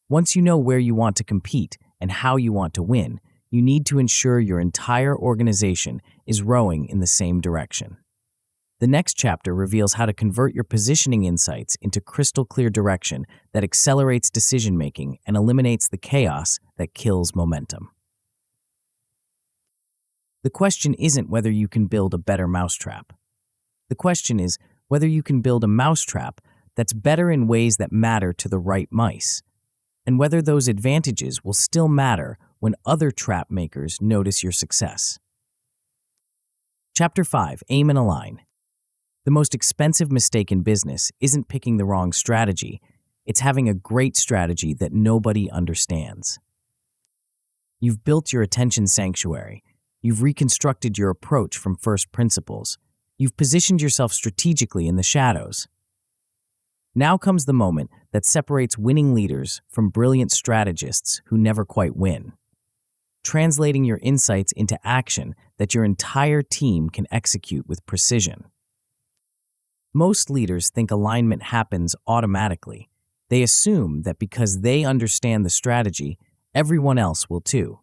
Once you know where you want to compete and how you want to win, you need to ensure your entire organization is rowing in the same direction. The next chapter reveals how to convert your positioning insights into crystal clear direction that accelerates decision-making and eliminates the chaos that kills momentum. The question isn't whether you can build a better mousetrap. The question is whether you can build a mousetrap that's better in ways that matter to the right mice, and whether those advantages will still matter when other trap makers notice your success. Chapter 5. Aim and Align. The most expensive mistake in business isn't picking the wrong strategy, it's having a great strategy that nobody understands. You've built your attention sanctuary. You've reconstructed your approach from first principles. You've positioned yourself strategically in the shadows. Now comes the moment that separates winning leaders from brilliant strategists who never quite win. Translating your insights into action that your entire team can execute with precision. Most leaders think alignment happens automatically. They assume that because they understand the strategy, everyone else will too.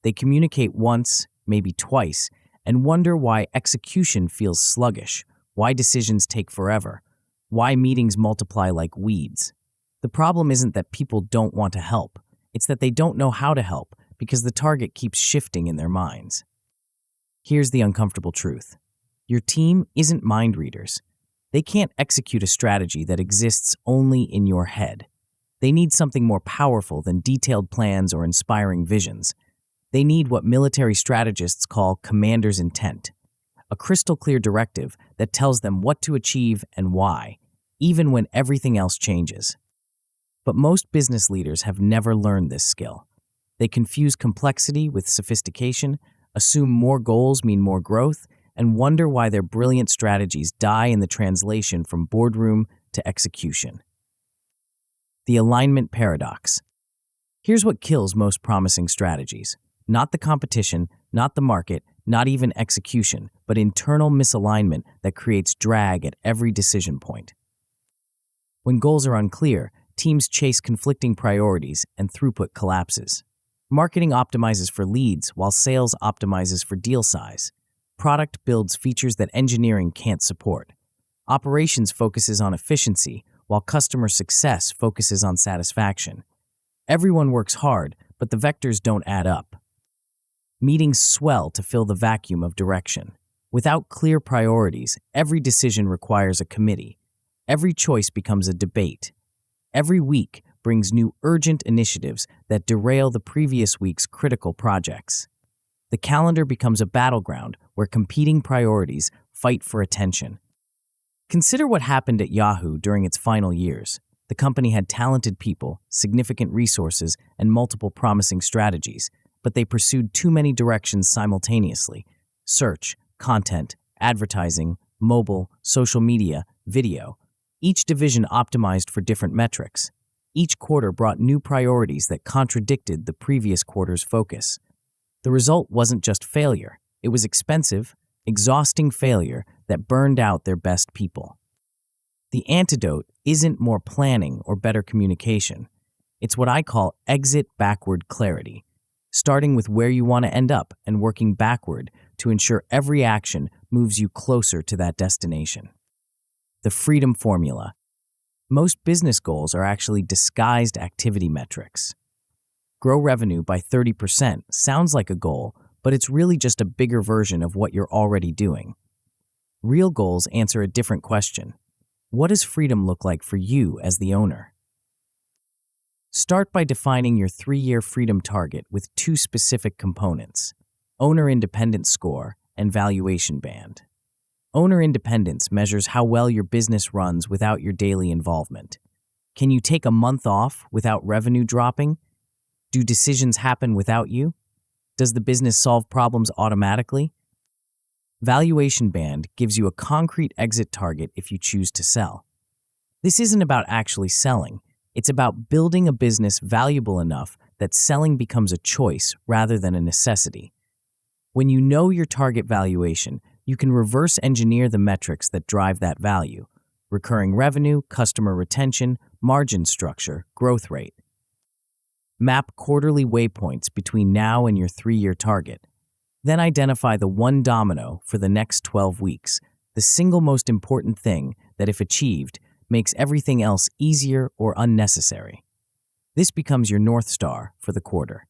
They communicate once, maybe twice, and wonder why execution feels sluggish, why decisions take forever, why meetings multiply like weeds. The problem isn't that people don't want to help. It's that they don't know how to help because the target keeps shifting in their minds. Here's the uncomfortable truth. Your team isn't mind readers. They can't execute a strategy that exists only in your head. They need something more powerful than detailed plans or inspiring visions. They need what military strategists call commander's intent, a crystal clear directive that tells them what to achieve and why, even when everything else changes. But most business leaders have never learned this skill. They confuse complexity with sophistication, assume more goals mean more growth, and wonder why their brilliant strategies die in the translation from boardroom to execution. The alignment paradox. Here's what kills most promising strategies. Not the competition, not the market, not even execution, but internal misalignment that creates drag at every decision point. When goals are unclear, teams chase conflicting priorities and throughput collapses. Marketing optimizes for leads while sales optimizes for deal size. Product builds features that engineering can't support. Operations focuses on efficiency while customer success focuses on satisfaction. Everyone works hard, but the vectors don't add up. Meetings swell to fill the vacuum of direction. Without clear priorities, every decision requires a committee. Every choice becomes a debate. Every week brings new urgent initiatives that derail the previous week's critical projects. The calendar becomes a battleground where competing priorities fight for attention. Consider what happened at Yahoo during its final years. The company had talented people, significant resources, and multiple promising strategies, but they pursued too many directions simultaneously: search, content, advertising, mobile, social media, video. Each division optimized for different metrics. Each quarter brought new priorities that contradicted the previous quarter's focus. The result wasn't just failure. It was expensive, exhausting failure that burned out their best people. The antidote isn't more planning or better communication. It's what I call exit backward clarity, starting with where you want to end up and working backward to ensure every action moves you closer to that destination. The freedom formula. Most business goals are actually disguised activity metrics. Grow revenue by 30% sounds like a goal, but it's really just a bigger version of what you're already doing. Real goals answer a different question. What does freedom look like for you as the owner? Start by defining your 3-year freedom target with 2 specific components: owner independence score and valuation band. Owner independence measures how well your business runs without your daily involvement. Can you take a month off without revenue dropping? Do decisions happen without you? Does the business solve problems automatically? Valuation band gives you a concrete exit target if you choose to sell. This isn't about actually selling. It's about building a business valuable enough that selling becomes a choice rather than a necessity. When you know your target valuation, you can reverse engineer the metrics that drive that value: recurring revenue, customer retention, margin structure, growth rate. Map quarterly waypoints between now and your 3-year target. Then identify the one domino for the next 12 weeks, the single most important thing that, if achieved, makes everything else easier or unnecessary. This becomes your North Star for the quarter.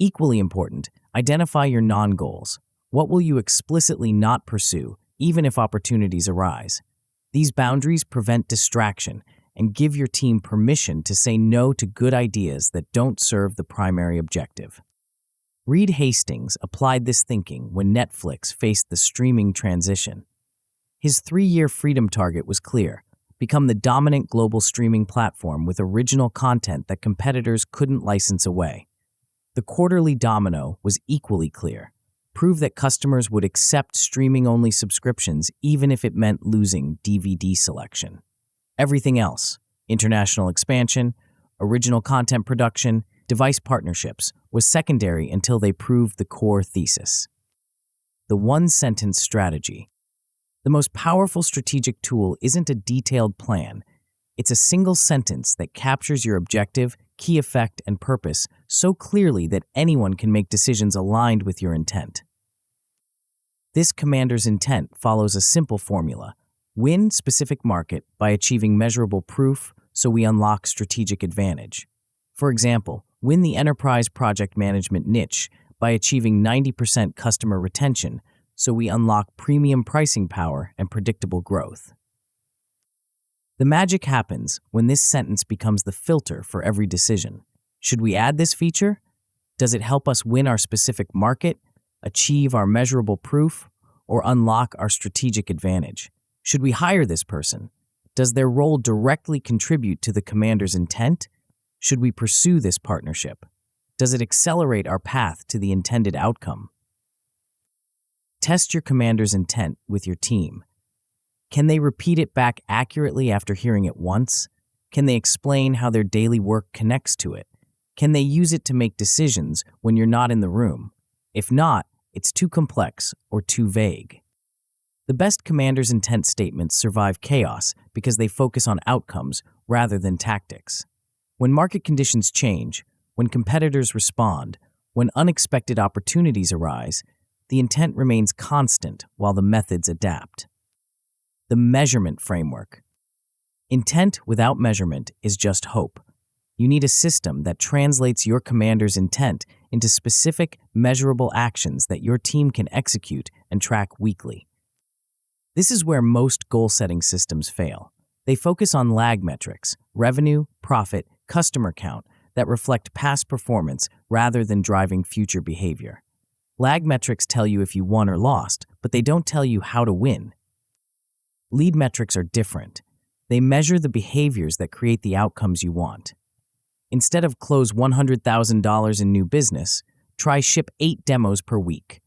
Equally important, identify your non-goals. What will you explicitly not pursue, even if opportunities arise? These boundaries prevent distraction and give your team permission to say no to good ideas that don't serve the primary objective. Reed Hastings applied this thinking when Netflix faced the streaming transition. His 3-year freedom target was clear: become the dominant global streaming platform with original content that competitors couldn't license away. The quarterly domino was equally clear: prove that customers would accept streaming-only subscriptions even if it meant losing DVD selection. Everything else, international expansion, original content production, device partnerships, was secondary until they proved the core thesis. The one-sentence strategy. The most powerful strategic tool isn't a detailed plan. It's a single sentence that captures your objective, key effect, and purpose so clearly that anyone can make decisions aligned with your intent. This commander's intent follows a simple formula: win specific market by achieving measurable proof so we unlock strategic advantage. For example, win the enterprise project management niche by achieving 90% customer retention so we unlock premium pricing power and predictable growth. The magic happens when this sentence becomes the filter for every decision. Should we add this feature? Does it help us win our specific market, achieve our measurable proof, or unlock our strategic advantage? Should we hire this person? Does their role directly contribute to the commander's intent? Should we pursue this partnership? Does it accelerate our path to the intended outcome? Test your commander's intent with your team. Can they repeat it back accurately after hearing it once? Can they explain how their daily work connects to it? Can they use it to make decisions when you're not in the room? If not, it's too complex or too vague. The best commander's intent statements survive chaos because they focus on outcomes rather than tactics. When market conditions change, when competitors respond, when unexpected opportunities arise, the intent remains constant while the methods adapt. The measurement framework. Intent without measurement is just hope. You need a system that translates your commander's intent into specific, measurable actions that your team can execute and track weekly. This is where most goal-setting systems fail. They focus on lag metrics, revenue, profit, customer count, that reflect past performance rather than driving future behavior. Lag metrics tell you if you won or lost, but they don't tell you how to win. Lead metrics are different. They measure the behaviors that create the outcomes you want. Instead of close $100,000 in new business, try ship 8 demos per week.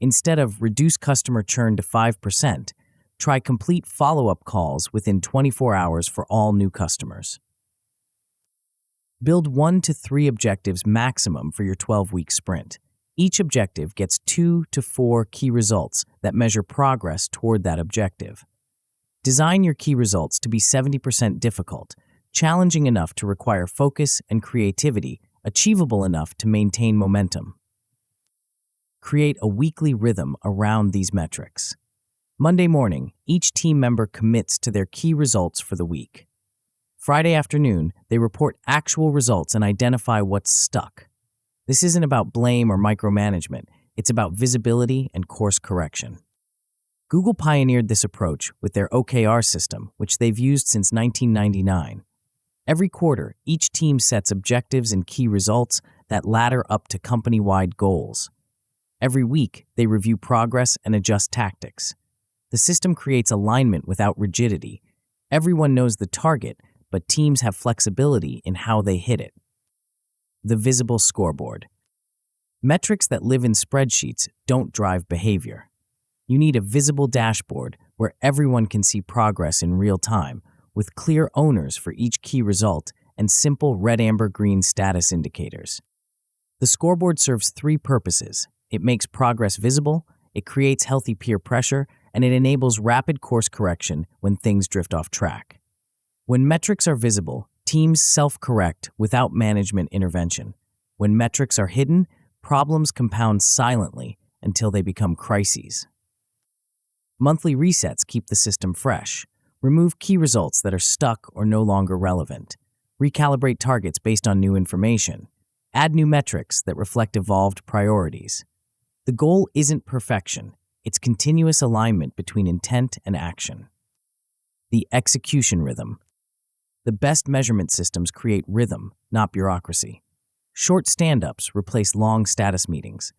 Instead of reduce customer churn to 5%, try complete follow-up calls within 24 hours for all new customers. Build 1 to 3 objectives maximum for your 12-week sprint. Each objective gets 2 to 4 key results that measure progress toward that objective. Design your key results to be 70% difficult, challenging enough to require focus and creativity, achievable enough to maintain momentum. Create a weekly rhythm around these metrics. Monday morning, each team member commits to their key results for the week. Friday afternoon, they report actual results and identify what's stuck. This isn't about blame or micromanagement. It's about visibility and course correction. Google pioneered this approach with their OKR system, which they've used since 1999. Every quarter, each team sets objectives and key results that ladder up to company-wide goals. Every week, they review progress and adjust tactics. The system creates alignment without rigidity. Everyone knows the target, but teams have flexibility in how they hit it. The visible scoreboard. Metrics that live in spreadsheets don't drive behavior. You need a visible dashboard where everyone can see progress in real time, with clear owners for each key result and simple red, amber, green status indicators. The scoreboard serves three purposes. It makes progress visible, it creates healthy peer pressure, and it enables rapid course correction when things drift off track. When metrics are visible, teams self-correct without management intervention. When metrics are hidden, problems compound silently until they become crises. Monthly resets keep the system fresh. Remove key results that are stuck or no longer relevant. Recalibrate targets based on new information. Add new metrics that reflect evolved priorities. The goal isn't perfection. It's continuous alignment between intent and action. The execution rhythm. The best measurement systems create rhythm, not bureaucracy. Short stand-ups replace long status meetings.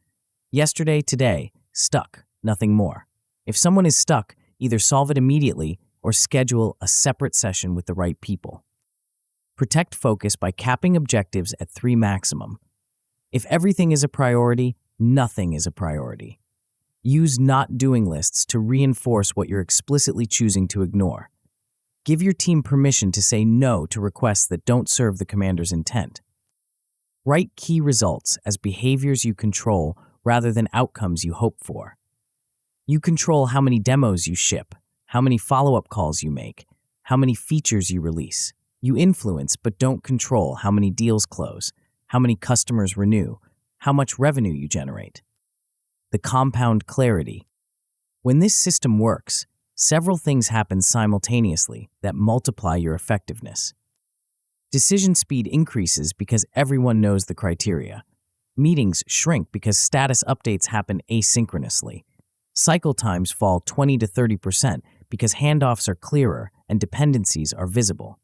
Yesterday, today, stuck, nothing more. If someone is stuck, either solve it immediately or schedule a separate session with the right people. Protect focus by capping objectives at 3 maximum. If everything is a priority, nothing is a priority. Use not doing lists to reinforce what you're explicitly choosing to ignore. Give your team permission to say no to requests that don't serve the commander's intent. Write key results as behaviors you control rather than outcomes you hope for. You control how many demos you ship, how many follow-up calls you make, how many features you release. You influence but don't control how many deals close, how many customers renew, how much revenue you generate. The compound clarity. When this system works, several things happen simultaneously that multiply your effectiveness. Decision speed increases because everyone knows the criteria. Meetings shrink because status updates happen asynchronously. Cycle times fall 20 to 30% because handoffs are clearer and dependencies are visible.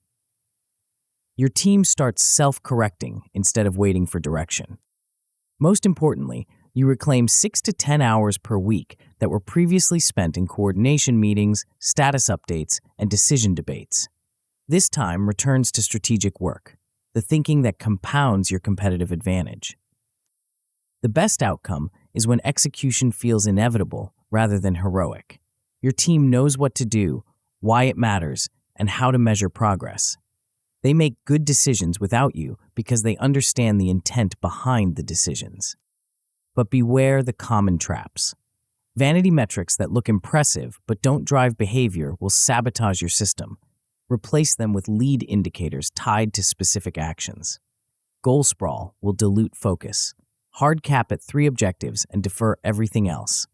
Your team starts self-correcting instead of waiting for direction. Most importantly, you reclaim 6 to 10 hours per week that were previously spent in coordination meetings, status updates, and decision debates. This time returns to strategic work, the thinking that compounds your competitive advantage. The best outcome is when execution feels inevitable rather than heroic. Your team knows what to do, why it matters, and how to measure progress. They make good decisions without you because they understand the intent behind the decisions. But beware the common traps. Vanity metrics that look impressive but don't drive behavior will sabotage your system. Replace them with lead indicators tied to specific actions. Goal sprawl will dilute focus. Hard cap at 3 objectives and defer everything else.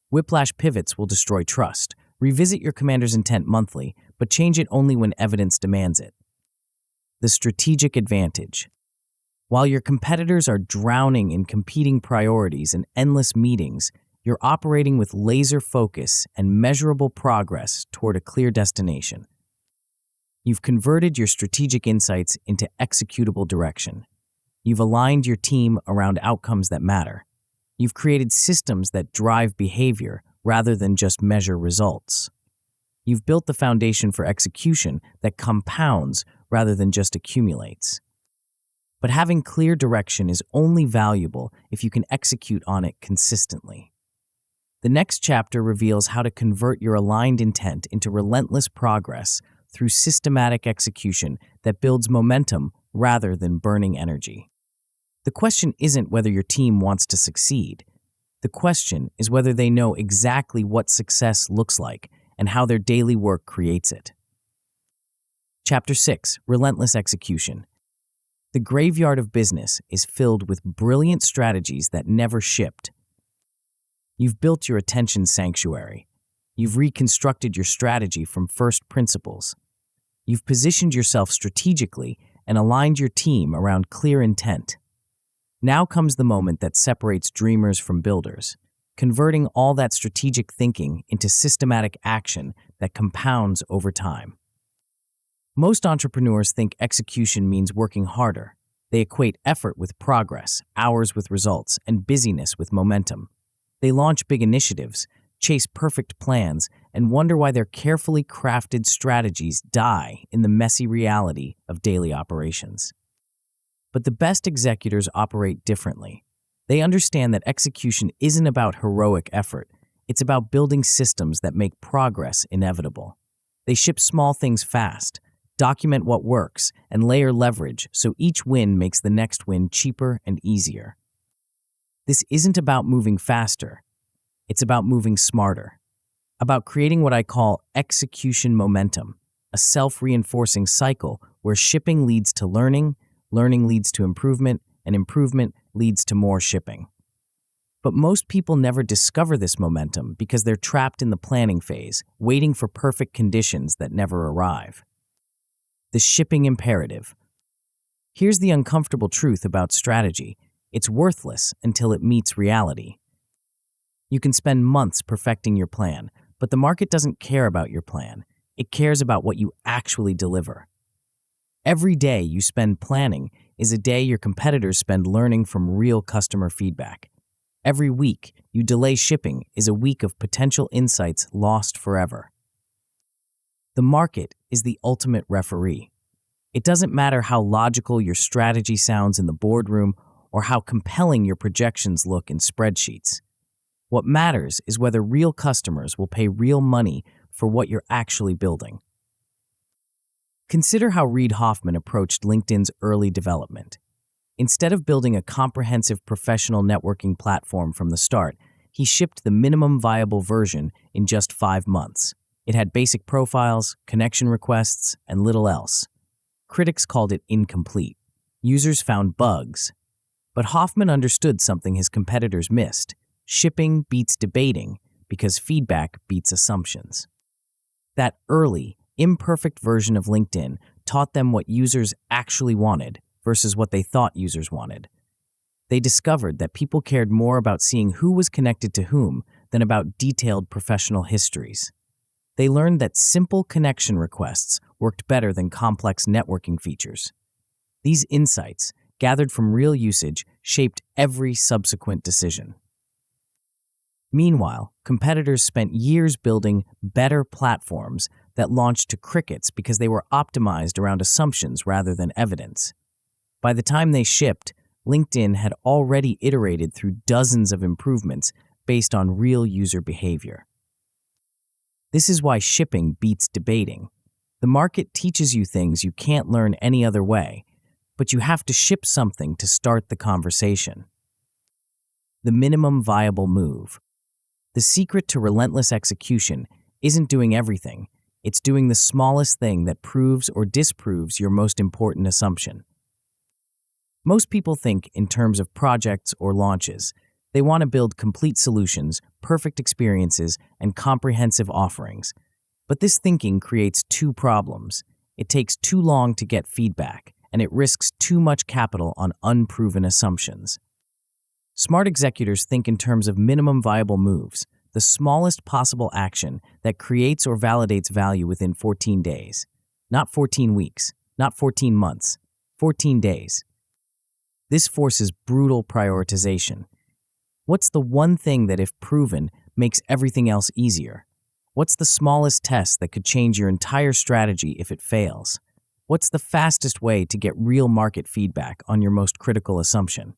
Whiplash pivots will destroy trust. Revisit your commander's intent monthly, but change it only when evidence demands it. The strategic advantage. While your competitors are drowning in competing priorities and endless meetings, you're operating with laser focus and measurable progress toward a clear destination. You've converted your strategic insights into executable direction. You've aligned your team around outcomes that matter. You've created systems that drive behavior rather than just measure results. You've built the foundation for execution that compounds rather than just accumulates. But having clear direction is only valuable if you can execute on it consistently. The next chapter reveals how to convert your aligned intent into relentless progress through systematic execution that builds momentum rather than burning energy. The question isn't whether your team wants to succeed. The question is whether they know exactly what success looks like and how their daily work creates it. Chapter 6: Relentless Execution. The graveyard of business is filled with brilliant strategies that never shipped. You've built your attention sanctuary. You've reconstructed your strategy from first principles. You've positioned yourself strategically and aligned your team around clear intent. Now comes the moment that separates dreamers from builders, converting all that strategic thinking into systematic action that compounds over time. Most entrepreneurs think execution means working harder. They equate effort with progress, hours with results, and busyness with momentum. They launch big initiatives, chase perfect plans, and wonder why their carefully crafted strategies die in the messy reality of daily operations. But the best executors operate differently. They understand that execution isn't about heroic effort. It's about building systems that make progress inevitable. They ship small things fast, document what works, and layer leverage so each win makes the next win cheaper and easier. This isn't about moving faster. It's about moving smarter. About creating what I call execution momentum, a self-reinforcing cycle where shipping leads to learning, learning leads to improvement, and improvement leads to more shipping. But most people never discover this momentum because they're trapped in the planning phase, waiting for perfect conditions that never arrive. The shipping imperative. Here's the uncomfortable truth about strategy. It's worthless until it meets reality. You can spend months perfecting your plan, but the market doesn't care about your plan. It cares about what you actually deliver. Every day you spend planning is a day your competitors spend learning from real customer feedback. Every week you delay shipping is a week of potential insights lost forever. The market is the ultimate referee. It doesn't matter how logical your strategy sounds in the boardroom or how compelling your projections look in spreadsheets. What matters is whether real customers will pay real money for what you're actually building. Consider how Reid Hoffman approached LinkedIn's early development. Instead of building a comprehensive professional networking platform from the start, he shipped the minimum viable version in just 5 months. It had basic profiles, connection requests, and little else. Critics called it incomplete. Users found bugs. But Hoffman understood something his competitors missed. Shipping beats debating because feedback beats assumptions. That early, imperfect version of LinkedIn taught them what users actually wanted versus what they thought users wanted. They discovered that people cared more about seeing who was connected to whom than about detailed professional histories. They learned that simple connection requests worked better than complex networking features. These insights, gathered from real usage, shaped every subsequent decision. Meanwhile, competitors spent years building better platforms that launched to crickets because they were optimized around assumptions rather than evidence. By the time they shipped, LinkedIn had already iterated through dozens of improvements based on real user behavior. This is why shipping beats debating. The market teaches you things you can't learn any other way, but you have to ship something to start the conversation. The minimum viable move. The secret to relentless execution isn't doing everything. It's doing the smallest thing that proves or disproves your most important assumption. Most people think in terms of projects or launches. They want to build complete solutions, perfect experiences, and comprehensive offerings. But this thinking creates 2 problems. It takes too long to get feedback, and it risks too much capital on unproven assumptions. Smart executors think in terms of minimum viable moves, the smallest possible action that creates or validates value within 14 days. Not 14 weeks, not 14 months, 14 days. This forces brutal prioritization. What's the one thing that, if proven, makes everything else easier? What's the smallest test that could change your entire strategy if it fails? What's the fastest way to get real market feedback on your most critical assumption?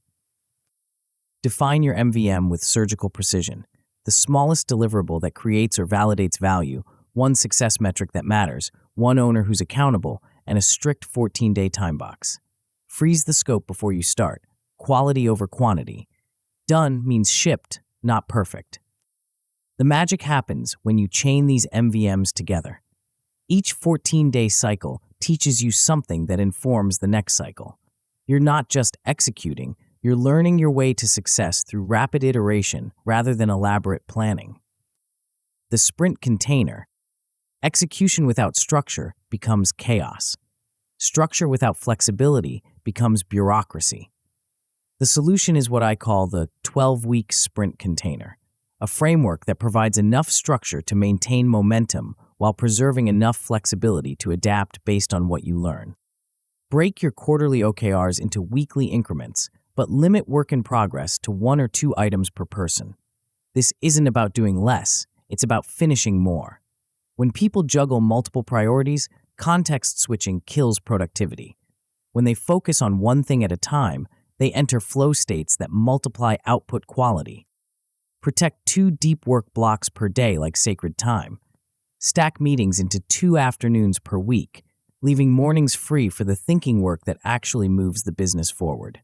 Define your MVM with surgical precision. The smallest deliverable that creates or validates value, one success metric that matters, one owner who's accountable, and a strict 14-day time box. Freeze the scope before you start. Quality over quantity. Done means shipped, not perfect. The magic happens when you chain these MVMs together. Each 14-day cycle teaches you something that informs the next cycle. You're not just executing, you're learning your way to success through rapid iteration rather than elaborate planning. The sprint container. Execution without structure becomes chaos. Structure without flexibility becomes bureaucracy. The solution is what I call the 12-week sprint container, a framework that provides enough structure to maintain momentum while preserving enough flexibility to adapt based on what you learn. Break your quarterly OKRs into weekly increments, but limit work in progress to 1 or 2 items per person. This isn't about doing less, it's about finishing more. When people juggle multiple priorities, context switching kills productivity. When they focus on one thing at a time, they enter flow states that multiply output quality. Protect 2 deep work blocks per day like sacred time. Stack meetings into 2 afternoons per week, leaving mornings free for the thinking work that actually moves the business forward.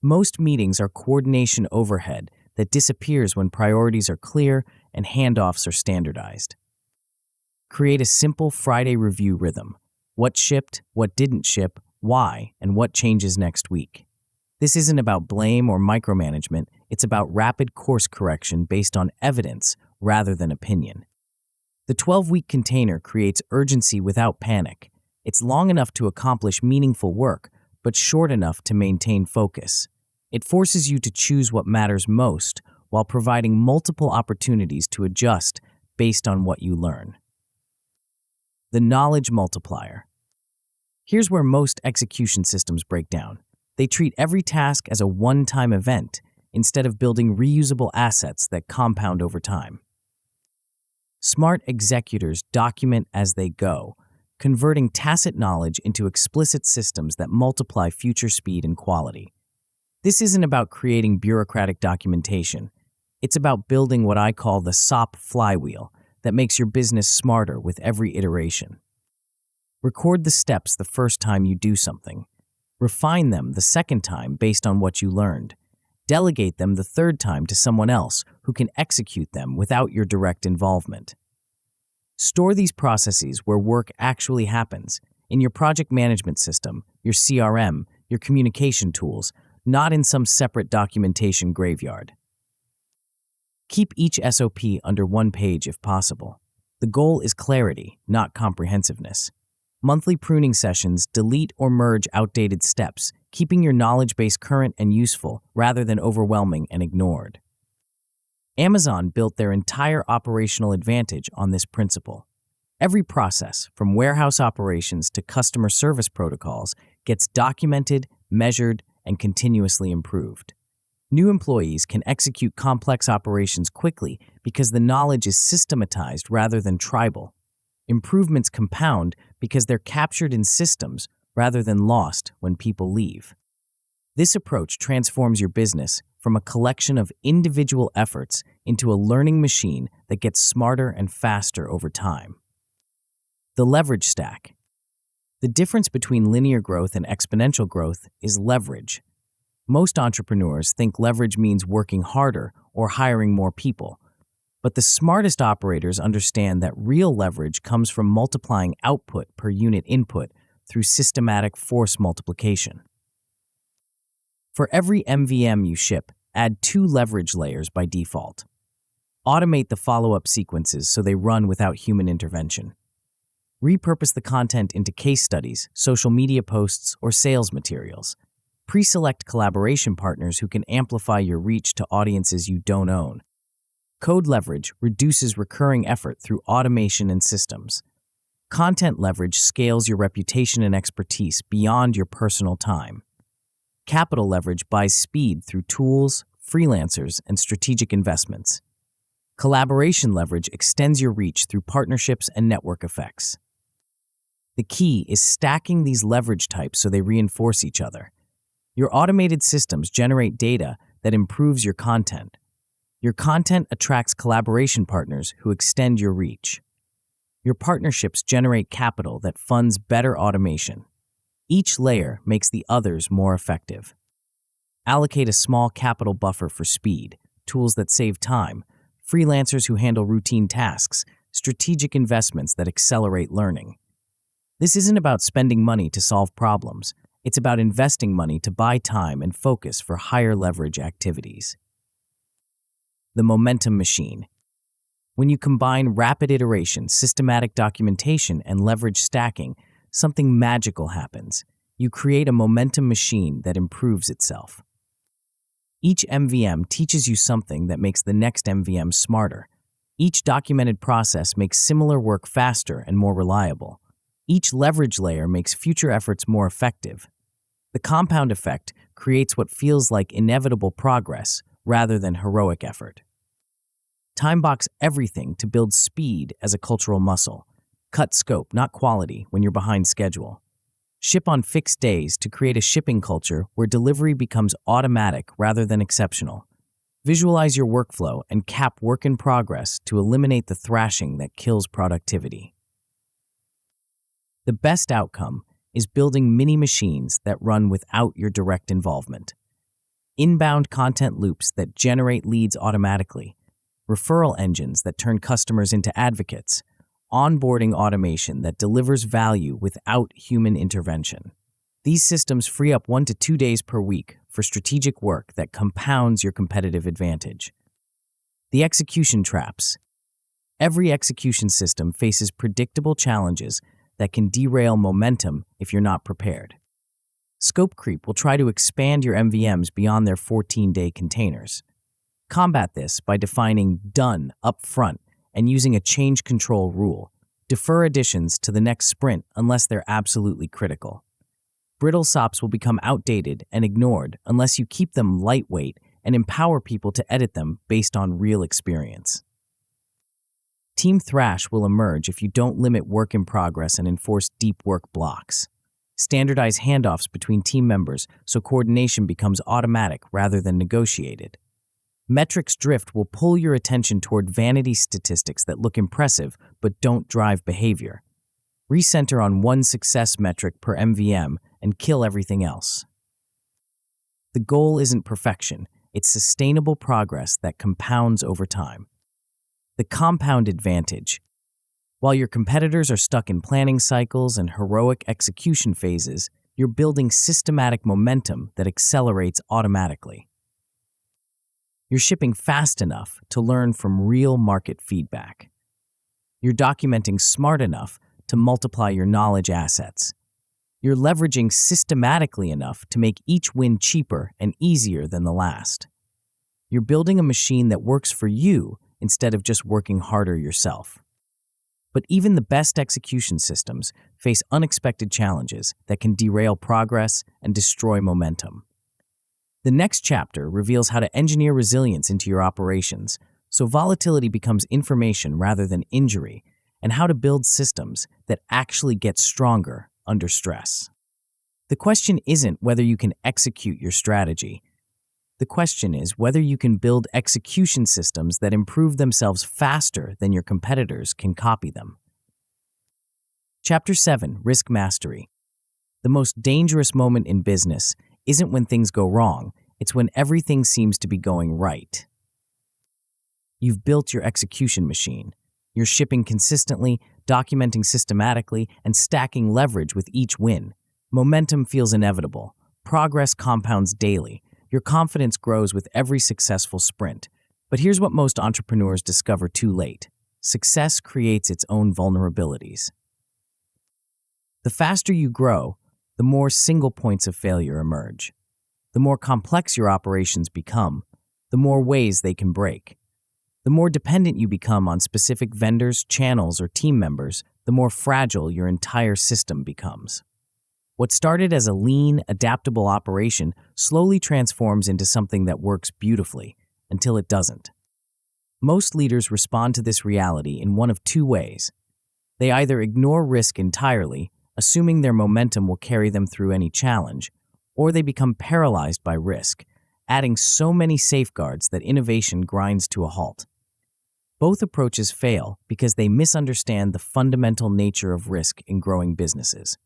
Most meetings are coordination overhead that disappears when priorities are clear and handoffs are standardized. Create a simple Friday review rhythm. What shipped, what didn't ship, why, and what changes next week. This isn't about blame or micromanagement, it's about rapid course correction based on evidence rather than opinion. The 12-week container creates urgency without panic. It's long enough to accomplish meaningful work, but short enough to maintain focus. It forces you to choose what matters most while providing multiple opportunities to adjust based on what you learn. The knowledge multiplier. Here's where most execution systems break down. They treat every task as a one-time event instead of building reusable assets that compound over time. Smart executors document as they go, converting tacit knowledge into explicit systems that multiply future speed and quality. This isn't about creating bureaucratic documentation. It's about building what I call the SOP flywheel that makes your business smarter with every iteration. Record the steps the first time you do something. Refine them the second time based on what you learned. Delegate them the third time to someone else who can execute them without your direct involvement. Store these processes where work actually happens, in your project management system, your CRM, your communication tools, not in some separate documentation graveyard. Keep each SOP under one page if possible. The goal is clarity, not comprehensiveness. Monthly pruning sessions delete or merge outdated steps, keeping your knowledge base current and useful rather than overwhelming and ignored. Amazon built their entire operational advantage on this principle. Every process, from warehouse operations to customer service protocols, gets documented, measured, and continuously improved. New employees can execute complex operations quickly because the knowledge is systematized rather than tribal. Improvements compound because they're captured in systems rather than lost when people leave. This approach transforms your business from a collection of individual efforts into a learning machine that gets smarter and faster over time. The leverage stack. The difference between linear growth and exponential growth is leverage. Most entrepreneurs think leverage means working harder or hiring more people. But the smartest operators understand that real leverage comes from multiplying output per unit input through systematic force multiplication. For every MVM you ship, add 2 leverage layers by default. Automate the follow-up sequences so they run without human intervention. Repurpose the content into case studies, social media posts, or sales materials. Pre-select collaboration partners who can amplify your reach to audiences you don't own. Code leverage reduces recurring effort through automation and systems. Content leverage scales your reputation and expertise beyond your personal time. Capital leverage buys speed through tools, freelancers, and strategic investments. Collaboration leverage extends your reach through partnerships and network effects. The key is stacking these leverage types so they reinforce each other. Your automated systems generate data that improves your content. Your content attracts collaboration partners who extend your reach. Your partnerships generate capital that funds better automation. Each layer makes the others more effective. Allocate a small capital buffer for speed, tools that save time, freelancers who handle routine tasks, strategic investments that accelerate learning. This isn't about spending money to solve problems. It's about investing money to buy time and focus for higher leverage activities. The momentum machine. When you combine rapid iteration, systematic documentation, and leverage stacking, something magical happens. You create a momentum machine that improves itself. Each MVM teaches you something that makes the next MVM smarter. Each documented process makes similar work faster and more reliable. Each leverage layer makes future efforts more effective. The compound effect creates what feels like inevitable progress rather than heroic effort. Timebox everything to build speed as a cultural muscle. Cut scope, not quality, when you're behind schedule. Ship on fixed days to create a shipping culture where delivery becomes automatic rather than exceptional. Visualize your workflow and cap work in progress to eliminate the thrashing that kills productivity. The best outcome is building mini machines that run without your direct involvement. Inbound content loops that generate leads automatically. Referral engines that turn customers into advocates. Onboarding automation that delivers value without human intervention. These systems free up 1 to 2 days per week for strategic work that compounds your competitive advantage. The execution traps. Every execution system faces predictable challenges that can derail momentum if you're not prepared. Scope creep will try to expand your MVMs beyond their 14-day containers. Combat this by defining done up front and using a change control rule. Defer additions to the next sprint unless they're absolutely critical. Brittle SOPs will become outdated and ignored unless you keep them lightweight and empower people to edit them based on real experience. Team thrash will emerge if you don't limit work in progress and enforce deep work blocks. Standardize handoffs between team members so coordination becomes automatic rather than negotiated. Metrics drift will pull your attention toward vanity statistics that look impressive but don't drive behavior. Recenter on one success metric per MVM and kill everything else. The goal isn't perfection, it's sustainable progress that compounds over time. The compound advantage. While your competitors are stuck in planning cycles and heroic execution phases, you're building systematic momentum that accelerates automatically. You're shipping fast enough to learn from real market feedback. You're documenting smart enough to multiply your knowledge assets. You're leveraging systematically enough to make each win cheaper and easier than the last. You're building a machine that works for you instead of just working harder yourself. But even the best execution systems face unexpected challenges that can derail progress and destroy momentum. The next chapter reveals how to engineer resilience into your operations so volatility becomes information rather than injury, and how to build systems that actually get stronger under stress. The question isn't whether you can execute your strategy. The question is whether you can build execution systems that improve themselves faster than your competitors can copy them. Chapter 7, Risk Mastery. The most dangerous moment in business isn't when things go wrong, it's when everything seems to be going right. You've built your execution machine. You're shipping consistently, documenting systematically, and stacking leverage with each win. Momentum feels inevitable. Progress compounds daily. Your confidence grows with every successful sprint. But here's what most entrepreneurs discover too late. Success creates its own vulnerabilities. The faster you grow, the more single points of failure emerge. The more complex your operations become, the more ways they can break. The more dependent you become on specific vendors, channels, or team members, the more fragile your entire system becomes. What started as a lean, adaptable operation slowly transforms into something that works beautifully, until it doesn't. Most leaders respond to this reality in one of two ways. They either ignore risk entirely, assuming their momentum will carry them through any challenge, or they become paralyzed by risk, adding so many safeguards that innovation grinds to a halt. Both approaches fail because they misunderstand the fundamental nature of risk in growing businesses.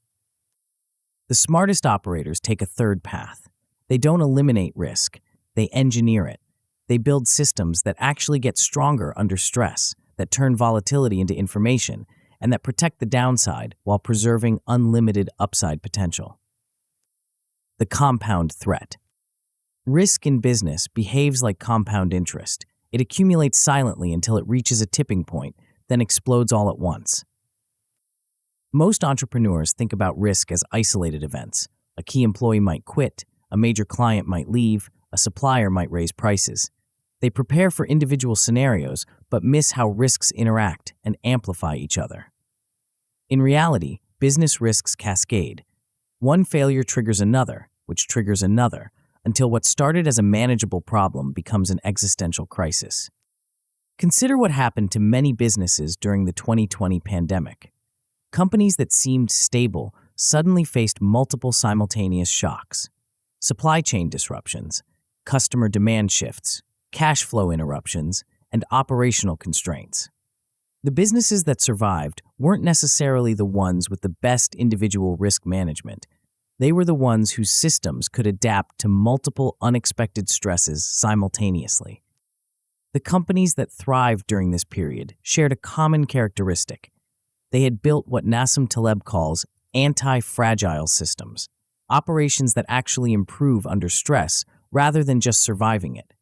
The smartest operators take a third path. They don't eliminate risk, they engineer it. They build systems that actually get stronger under stress, that turn volatility into information, and that protect the downside while preserving unlimited upside potential. The compound threat. Risk in business behaves like compound interest. It accumulates silently until it reaches a tipping point, then explodes all at once. Most entrepreneurs think about risk as isolated events. A key employee might quit, a major client might leave, a supplier might raise prices. They prepare for individual scenarios, but miss how risks interact and amplify each other. In reality, business risks cascade. One failure triggers another, which triggers another, until what started as a manageable problem becomes an existential crisis. Consider what happened to many businesses during the 2020 pandemic. Companies that seemed stable suddenly faced multiple simultaneous shocks: supply chain disruptions, customer demand shifts, cash flow interruptions, and operational constraints. The businesses that survived weren't necessarily the ones with the best individual risk management. They were the ones whose systems could adapt to multiple unexpected stresses simultaneously. The companies that thrived during this period shared a common characteristic. They had built what Nassim Taleb calls anti-fragile systems, operations that actually improve under stress rather than just surviving it.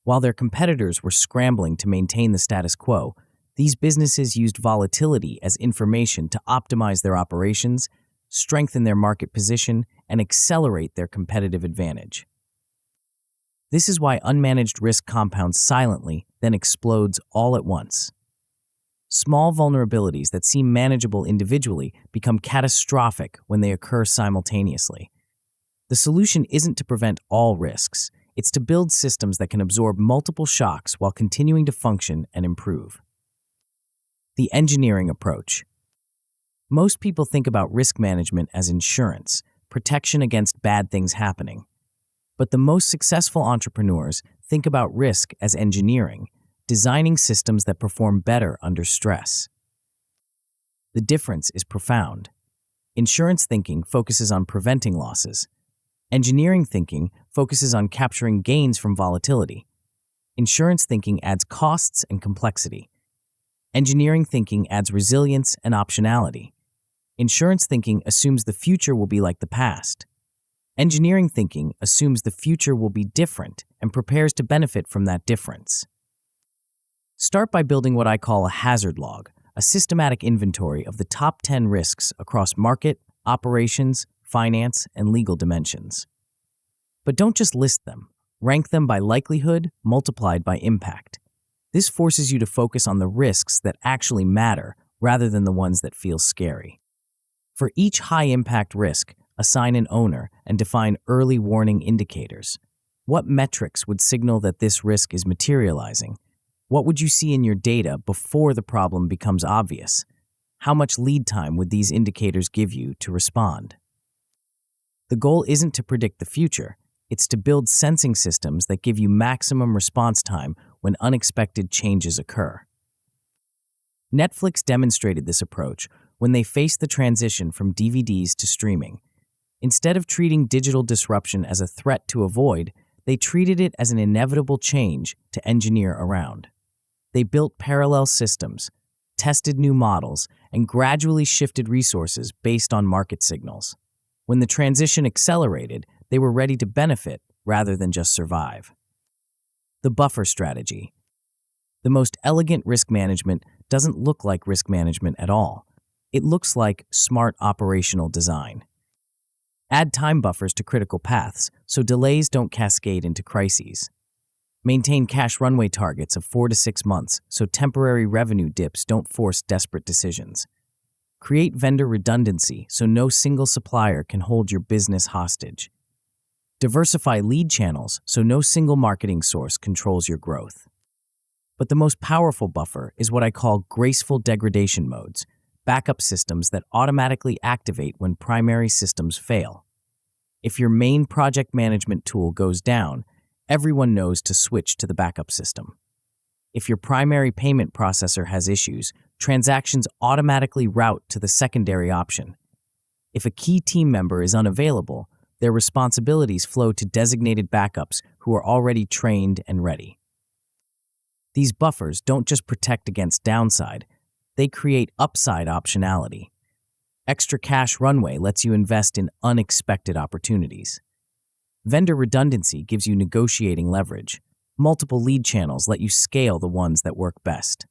While their competitors were scrambling to maintain the status quo, these businesses used volatility as information to optimize their operations, strengthen their market position, and accelerate their competitive advantage. This is why unmanaged risk compounds silently, then explodes all at once. Small vulnerabilities that seem manageable individually become catastrophic when they occur simultaneously. The solution isn't to prevent all risks, it's to build systems that can absorb multiple shocks while continuing to function and improve. The engineering approach. Most people think about risk management as insurance, protection against bad things happening. But the most successful entrepreneurs think about risk as engineering, designing systems that perform better under stress. The difference is profound. Insurance thinking focuses on preventing losses. Engineering thinking focuses on capturing gains from volatility. Insurance thinking adds costs and complexity. Engineering thinking adds resilience and optionality. Insurance thinking assumes the future will be like the past. Engineering thinking assumes the future will be different and prepares to benefit from that difference. Start by building what I call a hazard log, a systematic inventory of the top 10 risks across market, operations, finance, and legal dimensions. But don't just list them. Rank them by likelihood multiplied by impact. This forces you to focus on the risks that actually matter rather than the ones that feel scary. For each high-impact risk, assign an owner and define early warning indicators. What metrics would signal that this risk is materializing? What would you see in your data before the problem becomes obvious? How much lead time would these indicators give you to respond? The goal isn't to predict the future. It's to build sensing systems that give you maximum response time when unexpected changes occur. Netflix demonstrated this approach when they faced the transition from DVDs to streaming. Instead of treating digital disruption as a threat to avoid, they treated it as an inevitable change to engineer around. They built parallel systems, tested new models, and gradually shifted resources based on market signals. When the transition accelerated, they were ready to benefit rather than just survive. The buffer strategy. The most elegant risk management doesn't look like risk management at all. It looks like smart operational design. Add time buffers to critical paths so delays don't cascade into crises. Maintain cash runway targets of 4 to 6 months so temporary revenue dips don't force desperate decisions. Create vendor redundancy so no single supplier can hold your business hostage. Diversify lead channels so no single marketing source controls your growth. But the most powerful buffer is what I call graceful degradation modes, backup systems that automatically activate when primary systems fail. If your main project management tool goes down, everyone knows to switch to the backup system. If your primary payment processor has issues, transactions automatically route to the secondary option. If a key team member is unavailable, their responsibilities flow to designated backups who are already trained and ready. These buffers don't just protect against downside, they create upside optionality. Extra cash runway lets you invest in unexpected opportunities. Vendor redundancy gives you negotiating leverage. Multiple lead channels let you scale the ones that work best.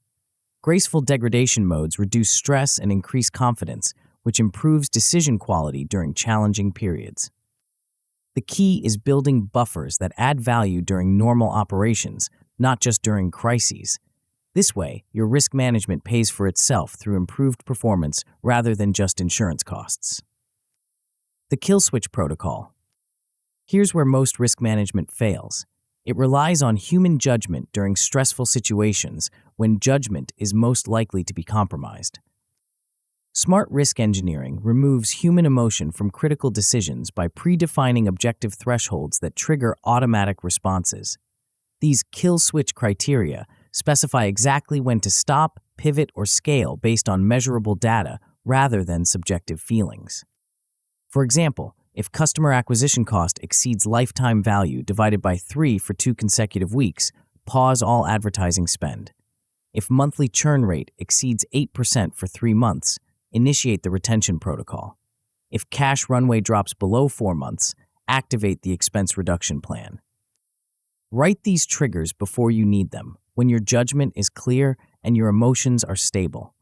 Graceful degradation modes reduce stress and increase confidence, which improves decision quality during challenging periods. The key is building buffers that add value during normal operations, not just during crises. This way, your risk management pays for itself through improved performance rather than just insurance costs. The kill switch protocol. Here's where most risk management fails. It relies on human judgment during stressful situations when judgment is most likely to be compromised. Smart risk engineering removes human emotion from critical decisions by predefining objective thresholds that trigger automatic responses. These kill switch criteria specify exactly when to stop, pivot, or scale based on measurable data rather than subjective feelings. For example, if customer acquisition cost exceeds lifetime value divided by 3 for 2 consecutive weeks, pause all advertising spend. If monthly churn rate exceeds 8% for 3 months, initiate the retention protocol. If cash runway drops below 4 months, activate the expense reduction plan. Write these triggers before you need them, when your judgment is clear and your emotions are stable.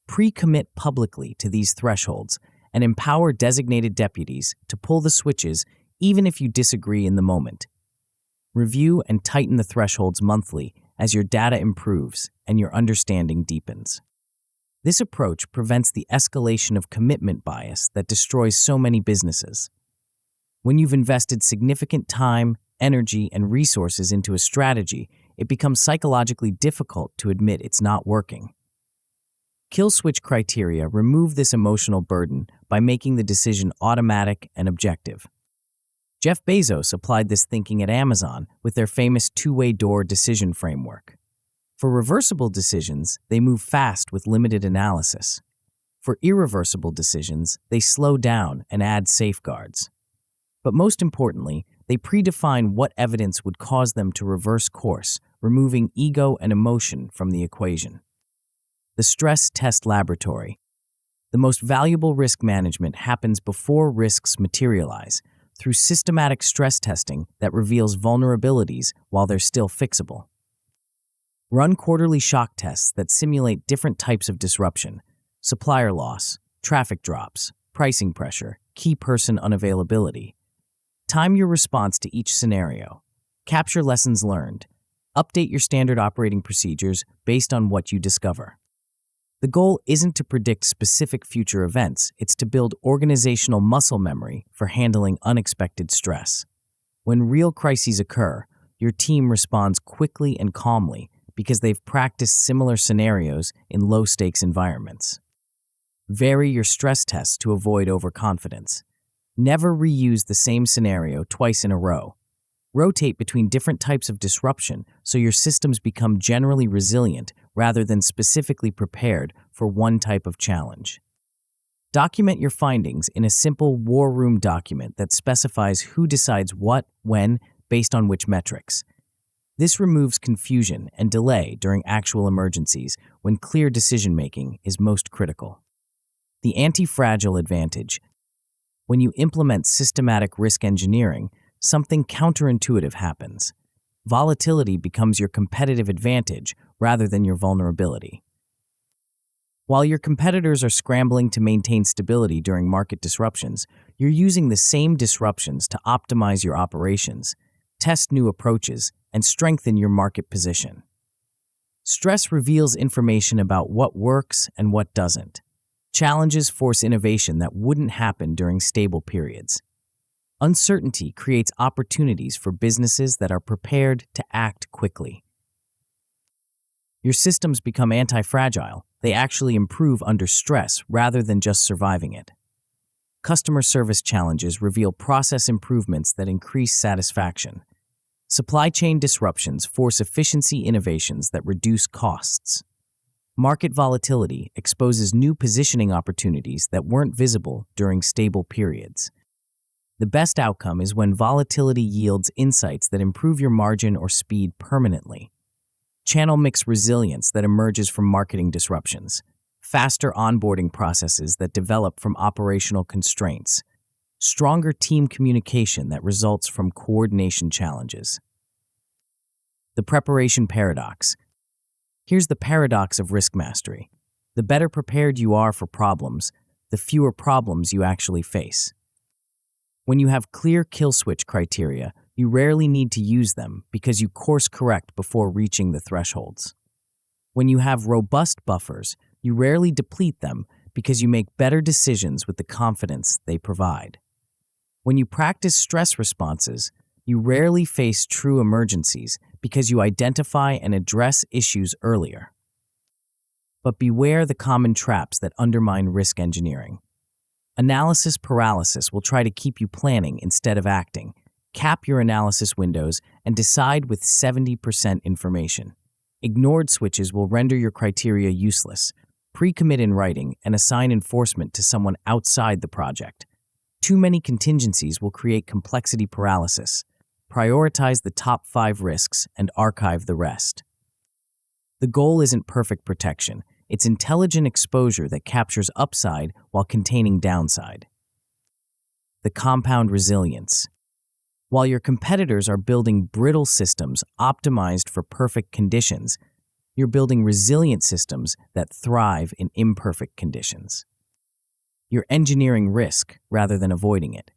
Pre-commit publicly to these thresholds and empower designated deputies to pull the switches even if you disagree in the moment. Review and tighten the thresholds monthly as your data improves and your understanding deepens. This approach prevents the escalation of commitment bias that destroys so many businesses. When you've invested significant time, energy, and resources into a strategy, it becomes psychologically difficult to admit it's not working. Kill switch criteria remove this emotional burden by making the decision automatic and objective. Jeff Bezos applied this thinking at Amazon with their famous two-way door decision framework. For reversible decisions, they move fast with limited analysis. For irreversible decisions, they slow down and add safeguards. But most importantly, they predefine what evidence would cause them to reverse course, removing ego and emotion from the equation. The stress test laboratory. The most valuable risk management happens before risks materialize, through systematic stress testing that reveals vulnerabilities while they're still fixable. Run quarterly shock tests that simulate different types of disruption: supplier loss, traffic drops, pricing pressure, key person unavailability. Time your response to each scenario. Capture lessons learned. Update your standard operating procedures based on what you discover. The goal isn't to predict specific future events, it's to build organizational muscle memory for handling unexpected stress. When real crises occur, your team responds quickly and calmly because they've practiced similar scenarios in low-stakes environments. Vary your stress tests to avoid overconfidence. Never reuse the same scenario twice in a row. Rotate between different types of disruption so your systems become generally resilient rather than specifically prepared for one type of challenge. Document your findings in a simple war room document that specifies who decides what, when, based on which metrics. This removes confusion and delay during actual emergencies when clear decision-making is most critical. The anti-fragile advantage. When you implement systematic risk engineering, something counterintuitive happens. Volatility becomes your competitive advantage rather than your vulnerability. While your competitors are scrambling to maintain stability during market disruptions, you're using the same disruptions to optimize your operations, test new approaches, and strengthen your market position. Stress reveals information about what works and what doesn't. Challenges force innovation that wouldn't happen during stable periods. Uncertainty creates opportunities for businesses that are prepared to act quickly. Your systems become anti-fragile. They actually improve under stress rather than just surviving it. Customer service challenges reveal process improvements that increase satisfaction. Supply chain disruptions force efficiency innovations that reduce costs. Market volatility exposes new positioning opportunities that weren't visible during stable periods. The best outcome is when volatility yields insights that improve your margin or speed permanently. Channel mix resilience that emerges from marketing disruptions. Faster onboarding processes that develop from operational constraints. Stronger team communication that results from coordination challenges. The preparation paradox. Here's the paradox of risk mastery. The better prepared you are for problems, the fewer problems you actually face. When you have clear kill switch criteria, you rarely need to use them because you course correct before reaching the thresholds. When you have robust buffers, you rarely deplete them because you make better decisions with the confidence they provide. When you practice stress responses, you rarely face true emergencies because you identify and address issues earlier. But beware the common traps that undermine risk engineering. Analysis paralysis will try to keep you planning instead of acting. Cap your analysis windows and decide with 70% information. Ignored switches will render your criteria useless. Pre-commit in writing and assign enforcement to someone outside the project. Too many contingencies will create complexity paralysis. Prioritize the top 5 risks and archive the rest. The goal isn't perfect protection. It's intelligent exposure that captures upside while containing downside. The compound resilience. While your competitors are building brittle systems optimized for perfect conditions, you're building resilient systems that thrive in imperfect conditions. You're engineering risk rather than avoiding it.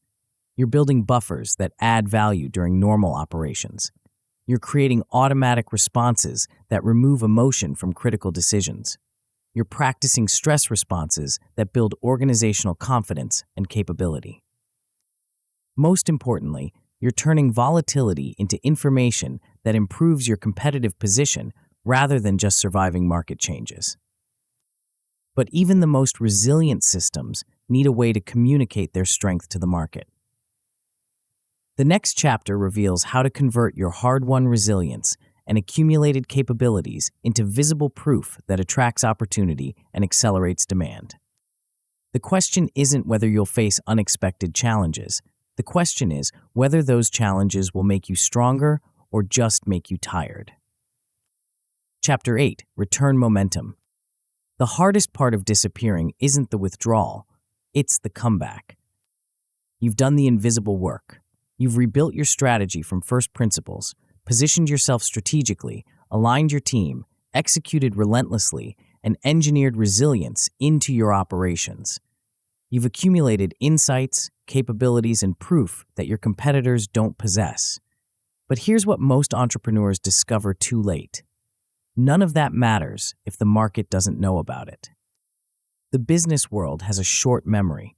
You're building buffers that add value during normal operations. You're creating automatic responses that remove emotion from critical decisions. You're practicing stress responses that build organizational confidence and capability. Most importantly, you're turning volatility into information that improves your competitive position rather than just surviving market changes. But even the most resilient systems need a way to communicate their strength to the market. The next chapter reveals how to convert your hard-won resilience and accumulated capabilities into visible proof that attracts opportunity and accelerates demand. The question isn't whether you'll face unexpected challenges. The question is whether those challenges will make you stronger or just make you tired. Chapter 8. Return momentum. The hardest part of disappearing isn't the withdrawal, it's the comeback. You've done the invisible work. You've rebuilt your strategy from first principles, positioned yourself strategically, aligned your team, executed relentlessly, and engineered resilience into your operations. You've accumulated insights, capabilities, and proof that your competitors don't possess. But here's what most entrepreneurs discover too late. None of that matters if the market doesn't know about it. The business world has a short memory.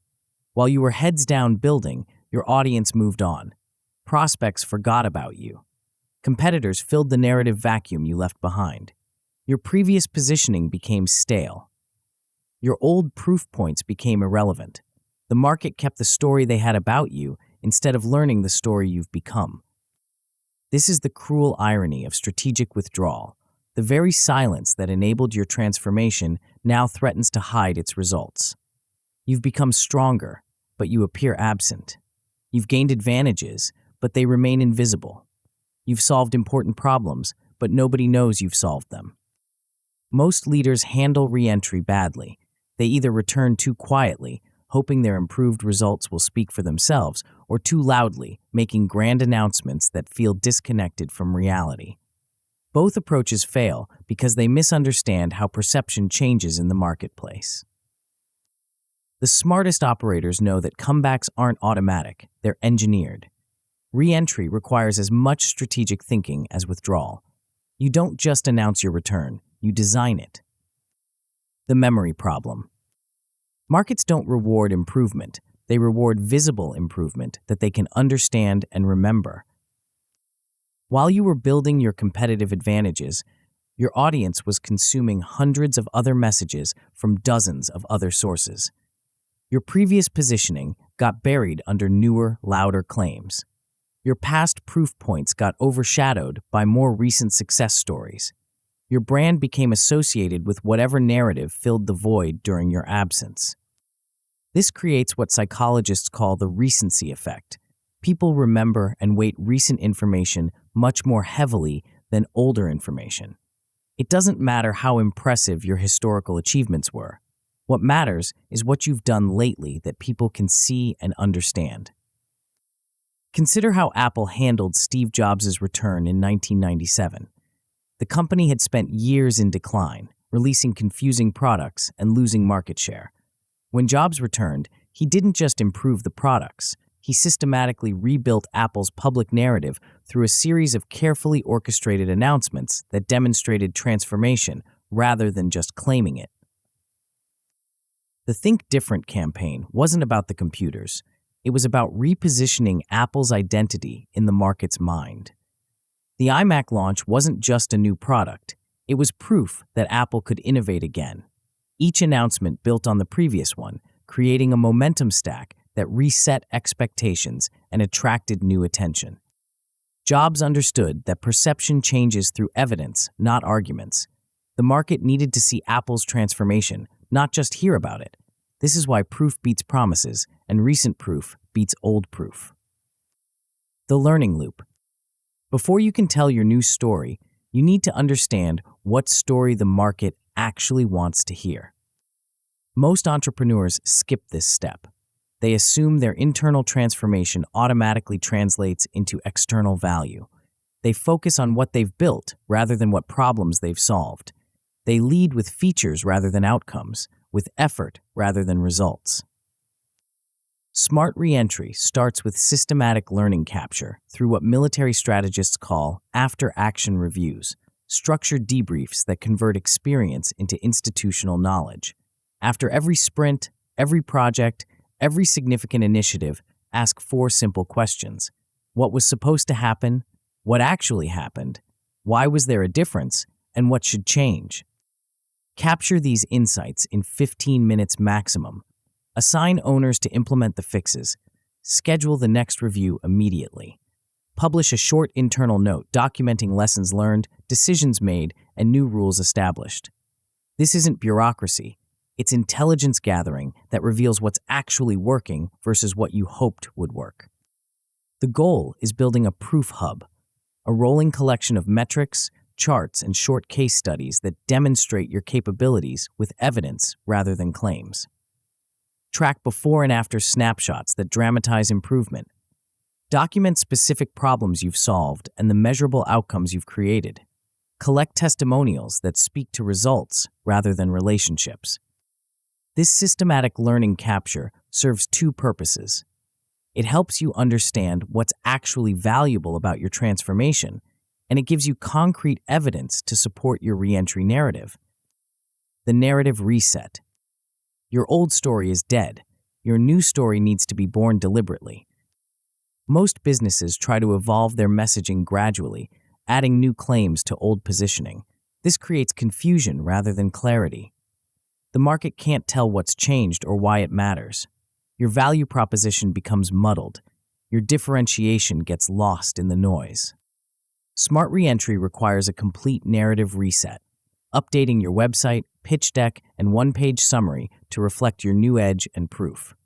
While you were heads down building, your audience moved on. Prospects forgot about you. Competitors filled the narrative vacuum you left behind. Your previous positioning became stale. Your old proof points became irrelevant. The market kept the story they had about you instead of learning the story you've become. This is the cruel irony of strategic withdrawal. The very silence that enabled your transformation now threatens to hide its results. You've become stronger, but you appear absent. You've gained advantages, but they remain invisible. You've solved important problems, but nobody knows you've solved them. Most leaders handle re-entry badly. They either return too quietly, hoping their improved results will speak for themselves, or too loudly, making grand announcements that feel disconnected from reality. Both approaches fail because they misunderstand how perception changes in the marketplace. The smartest operators know that comebacks aren't automatic, they're engineered. Re-entry requires as much strategic thinking as withdrawal. You don't just announce your return, you design it. The memory problem. Markets don't reward improvement, they reward visible improvement that they can understand and remember. While you were building your competitive advantages, your audience was consuming hundreds of other messages from dozens of other sources. Your previous positioning got buried under newer, louder claims. Your past proof points got overshadowed by more recent success stories. Your brand became associated with whatever narrative filled the void during your absence. This creates what psychologists call the recency effect. People remember and weight recent information much more heavily than older information. It doesn't matter how impressive your historical achievements were. What matters is what you've done lately that people can see and understand. Consider how Apple handled Steve Jobs' return in 1997. The company had spent years in decline, releasing confusing products and losing market share. When Jobs returned, he didn't just improve the products. He systematically rebuilt Apple's public narrative through a series of carefully orchestrated announcements that demonstrated transformation rather than just claiming it. The Think Different campaign wasn't about the computers. It was about repositioning Apple's identity in the market's mind. The iMac launch wasn't just a new product. It was proof that Apple could innovate again. Each announcement built on the previous one, creating a momentum stack that reset expectations and attracted new attention. Jobs understood that perception changes through evidence, not arguments. The market needed to see Apple's transformation, not just hear about it. This is why proof beats promises, and recent proof beats old proof. The learning loop. Before you can tell your new story, you need to understand what story the market actually wants to hear. Most entrepreneurs skip this step. They assume their internal transformation automatically translates into external value. They focus on what they've built rather than what problems they've solved. They lead with features rather than outcomes, with effort rather than results. Smart reentry starts with systematic learning capture through what military strategists call after-action reviews, structured debriefs that convert experience into institutional knowledge. After every sprint, every project, every significant initiative, ask 4 simple questions. What was supposed to happen? What actually happened? Why was there a difference? And what should change? Capture these insights in 15 minutes maximum. Assign owners to implement the fixes. Schedule the next review immediately. Publish a short internal note documenting lessons learned, decisions made, and new rules established. This isn't bureaucracy. It's intelligence gathering that reveals what's actually working versus what you hoped would work. The goal is building a proof hub, a rolling collection of metrics, charts, and short case studies that demonstrate your capabilities with evidence rather than claims. Track before and after snapshots that dramatize improvement. Document specific problems you've solved and the measurable outcomes you've created. Collect testimonials that speak to results rather than relationships. This systematic learning capture serves 2 purposes. It helps you understand what's actually valuable about your transformation, and it gives you concrete evidence to support your reentry narrative. The narrative reset. Your old story is dead. Your new story needs to be born deliberately. Most businesses try to evolve their messaging gradually, adding new claims to old positioning. This creates confusion rather than clarity. The market can't tell what's changed or why it matters. Your value proposition becomes muddled. Your differentiation gets lost in the noise. Smart reentry requires a complete narrative reset, updating your website, pitch deck, and one-page summary to reflect your new edge and proof.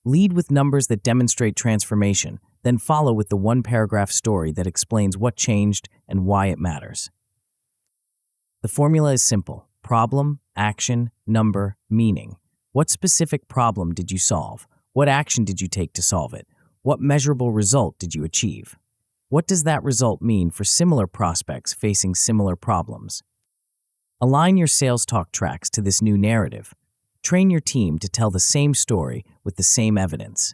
Lead with numbers that demonstrate transformation, then follow with the 1-paragraph story that explains what changed and why it matters. The formula is simple: problem, action, number, meaning. What specific problem did you solve? What action did you take to solve it? What measurable result did you achieve? What does that result mean for similar prospects facing similar problems? Align your sales talk tracks to this new narrative. Train your team to tell the same story with the same evidence.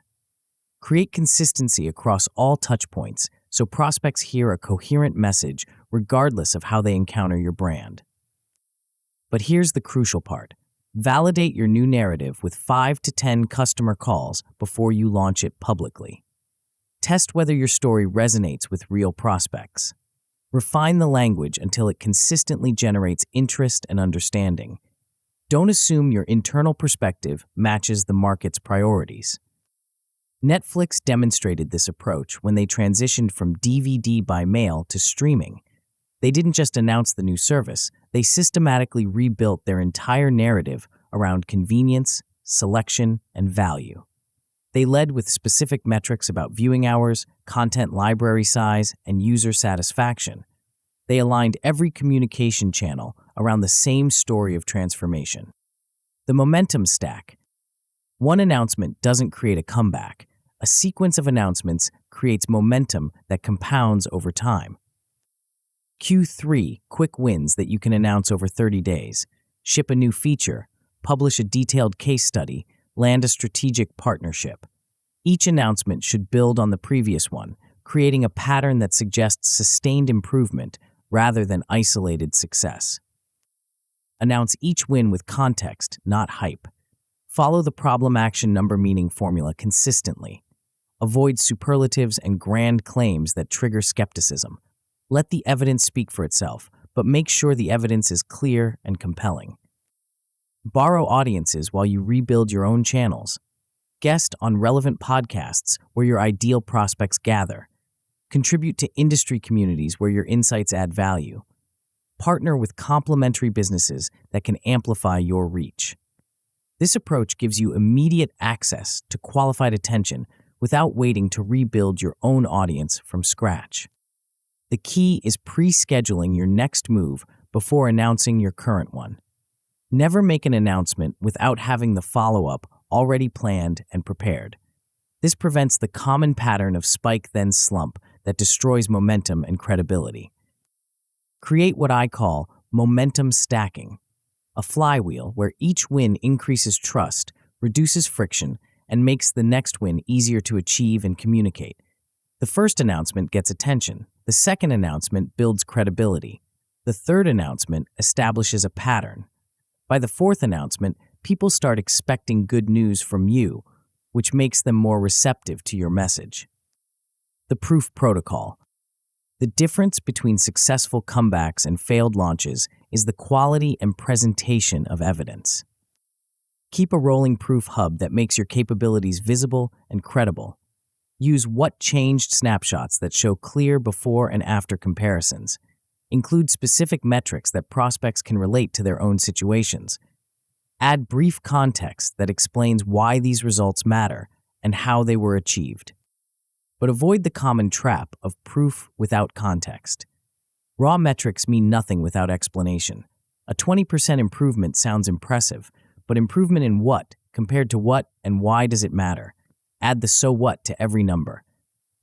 Create consistency across all touchpoints so prospects hear a coherent message regardless of how they encounter your brand. But here's the crucial part. Validate your new narrative with 5 to 10 customer calls before you launch it publicly. Test whether your story resonates with real prospects. Refine the language until it consistently generates interest and understanding. Don't assume your internal perspective matches the market's priorities. Netflix demonstrated this approach when they transitioned from DVD by mail to streaming. They didn't just announce the new service, they systematically rebuilt their entire narrative around convenience, selection, and value. They led with specific metrics about viewing hours, content library size, and user satisfaction. They aligned every communication channel around the same story of transformation. The momentum stack. One announcement doesn't create a comeback. A sequence of announcements creates momentum that compounds over time. Q3, quick wins that you can announce over 30 days. Ship a new feature, publish a detailed case study, land a strategic partnership. Each announcement should build on the previous one, creating a pattern that suggests sustained improvement rather than isolated success. Announce each win with context, not hype. Follow the problem action number meaning formula consistently. Avoid superlatives and grand claims that trigger skepticism. Let the evidence speak for itself, but make sure the evidence is clear and compelling. Borrow audiences while you rebuild your own channels. Guest on relevant podcasts where your ideal prospects gather. Contribute to industry communities where your insights add value. Partner with complementary businesses that can amplify your reach. This approach gives you immediate access to qualified attention without waiting to rebuild your own audience from scratch. The key is pre-scheduling your next move before announcing your current one. Never make an announcement without having the follow-up already planned and prepared. This prevents the common pattern of spike then slump that destroys momentum and credibility. Create what I call momentum stacking, a flywheel where each win increases trust, reduces friction, and makes the next win easier to achieve and communicate. The first announcement gets attention. The second announcement builds credibility. The third announcement establishes a pattern. By the fourth announcement, people start expecting good news from you, which makes them more receptive to your message. The proof protocol. The difference between successful comebacks and failed launches is the quality and presentation of evidence. Keep a rolling proof hub that makes your capabilities visible and credible. Use what changed snapshots that show clear before and after comparisons. Include specific metrics that prospects can relate to their own situations. Add brief context that explains why these results matter and how they were achieved. But avoid the common trap of proof without context. Raw metrics mean nothing without explanation. A 20% improvement sounds impressive, but improvement in what, compared to what, and why does it matter? Add the so what to every number.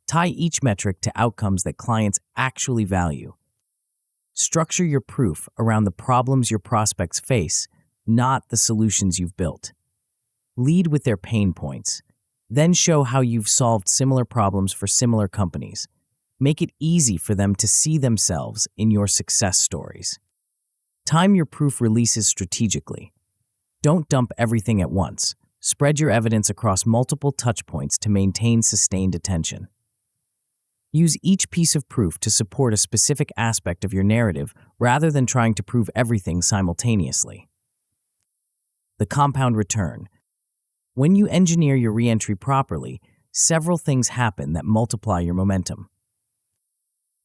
Tie each metric to outcomes that clients actually value. Structure your proof around the problems your prospects face, not the solutions you've built. Lead with their pain points. Then show how you've solved similar problems for similar companies. Make it easy for them to see themselves in your success stories. Time your proof releases strategically. Don't dump everything at once. Spread your evidence across multiple touchpoints to maintain sustained attention. Use each piece of proof to support a specific aspect of your narrative rather than trying to prove everything simultaneously. The compound return. When you engineer your re-entry properly, several things happen that multiply your momentum.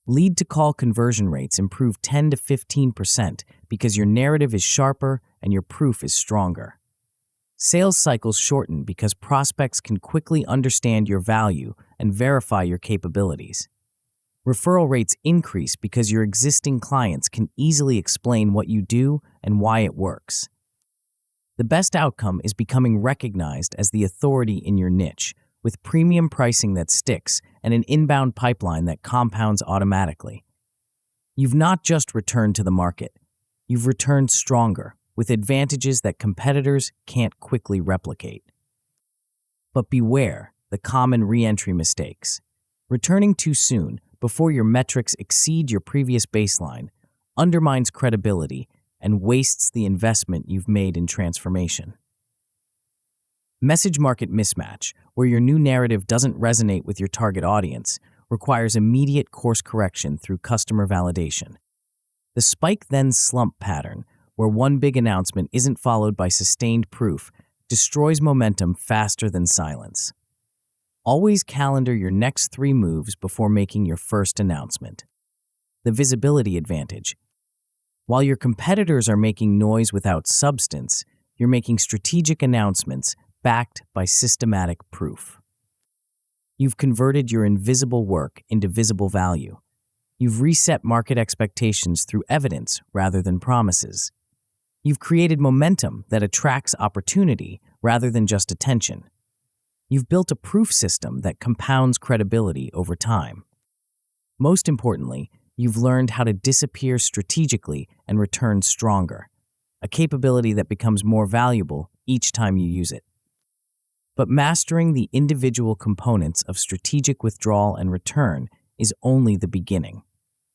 Lead-to-call conversion rates improve 10 to 15% because your narrative is sharper and your proof is stronger. Sales cycles shorten because prospects can quickly understand your value and verify your capabilities. Referral rates increase because your existing clients can easily explain what you do and why it works. The best outcome is becoming recognized as the authority in your niche, with premium pricing that sticks and an inbound pipeline that compounds automatically. You've not just returned to the market, you've returned stronger, with advantages that competitors can't quickly replicate. But beware the common re-entry mistakes. Returning too soon, before your metrics exceed your previous baseline, undermines credibility and wastes the investment you've made in transformation. Message market mismatch, where your new narrative doesn't resonate with your target audience, requires immediate course correction through customer validation. The spike then slump pattern, where one big announcement isn't followed by sustained proof, destroys momentum faster than silence. Always calendar your next 3 moves before making your first announcement. The visibility advantage. While your competitors are making noise without substance, you're making strategic announcements backed by systematic proof. You've converted your invisible work into visible value. You've reset market expectations through evidence rather than promises. You've created momentum that attracts opportunity rather than just attention. You've built a proof system that compounds credibility over time. Most importantly, you've learned how to disappear strategically and return stronger, a capability that becomes more valuable each time you use it. But mastering the individual components of strategic withdrawal and return is only the beginning.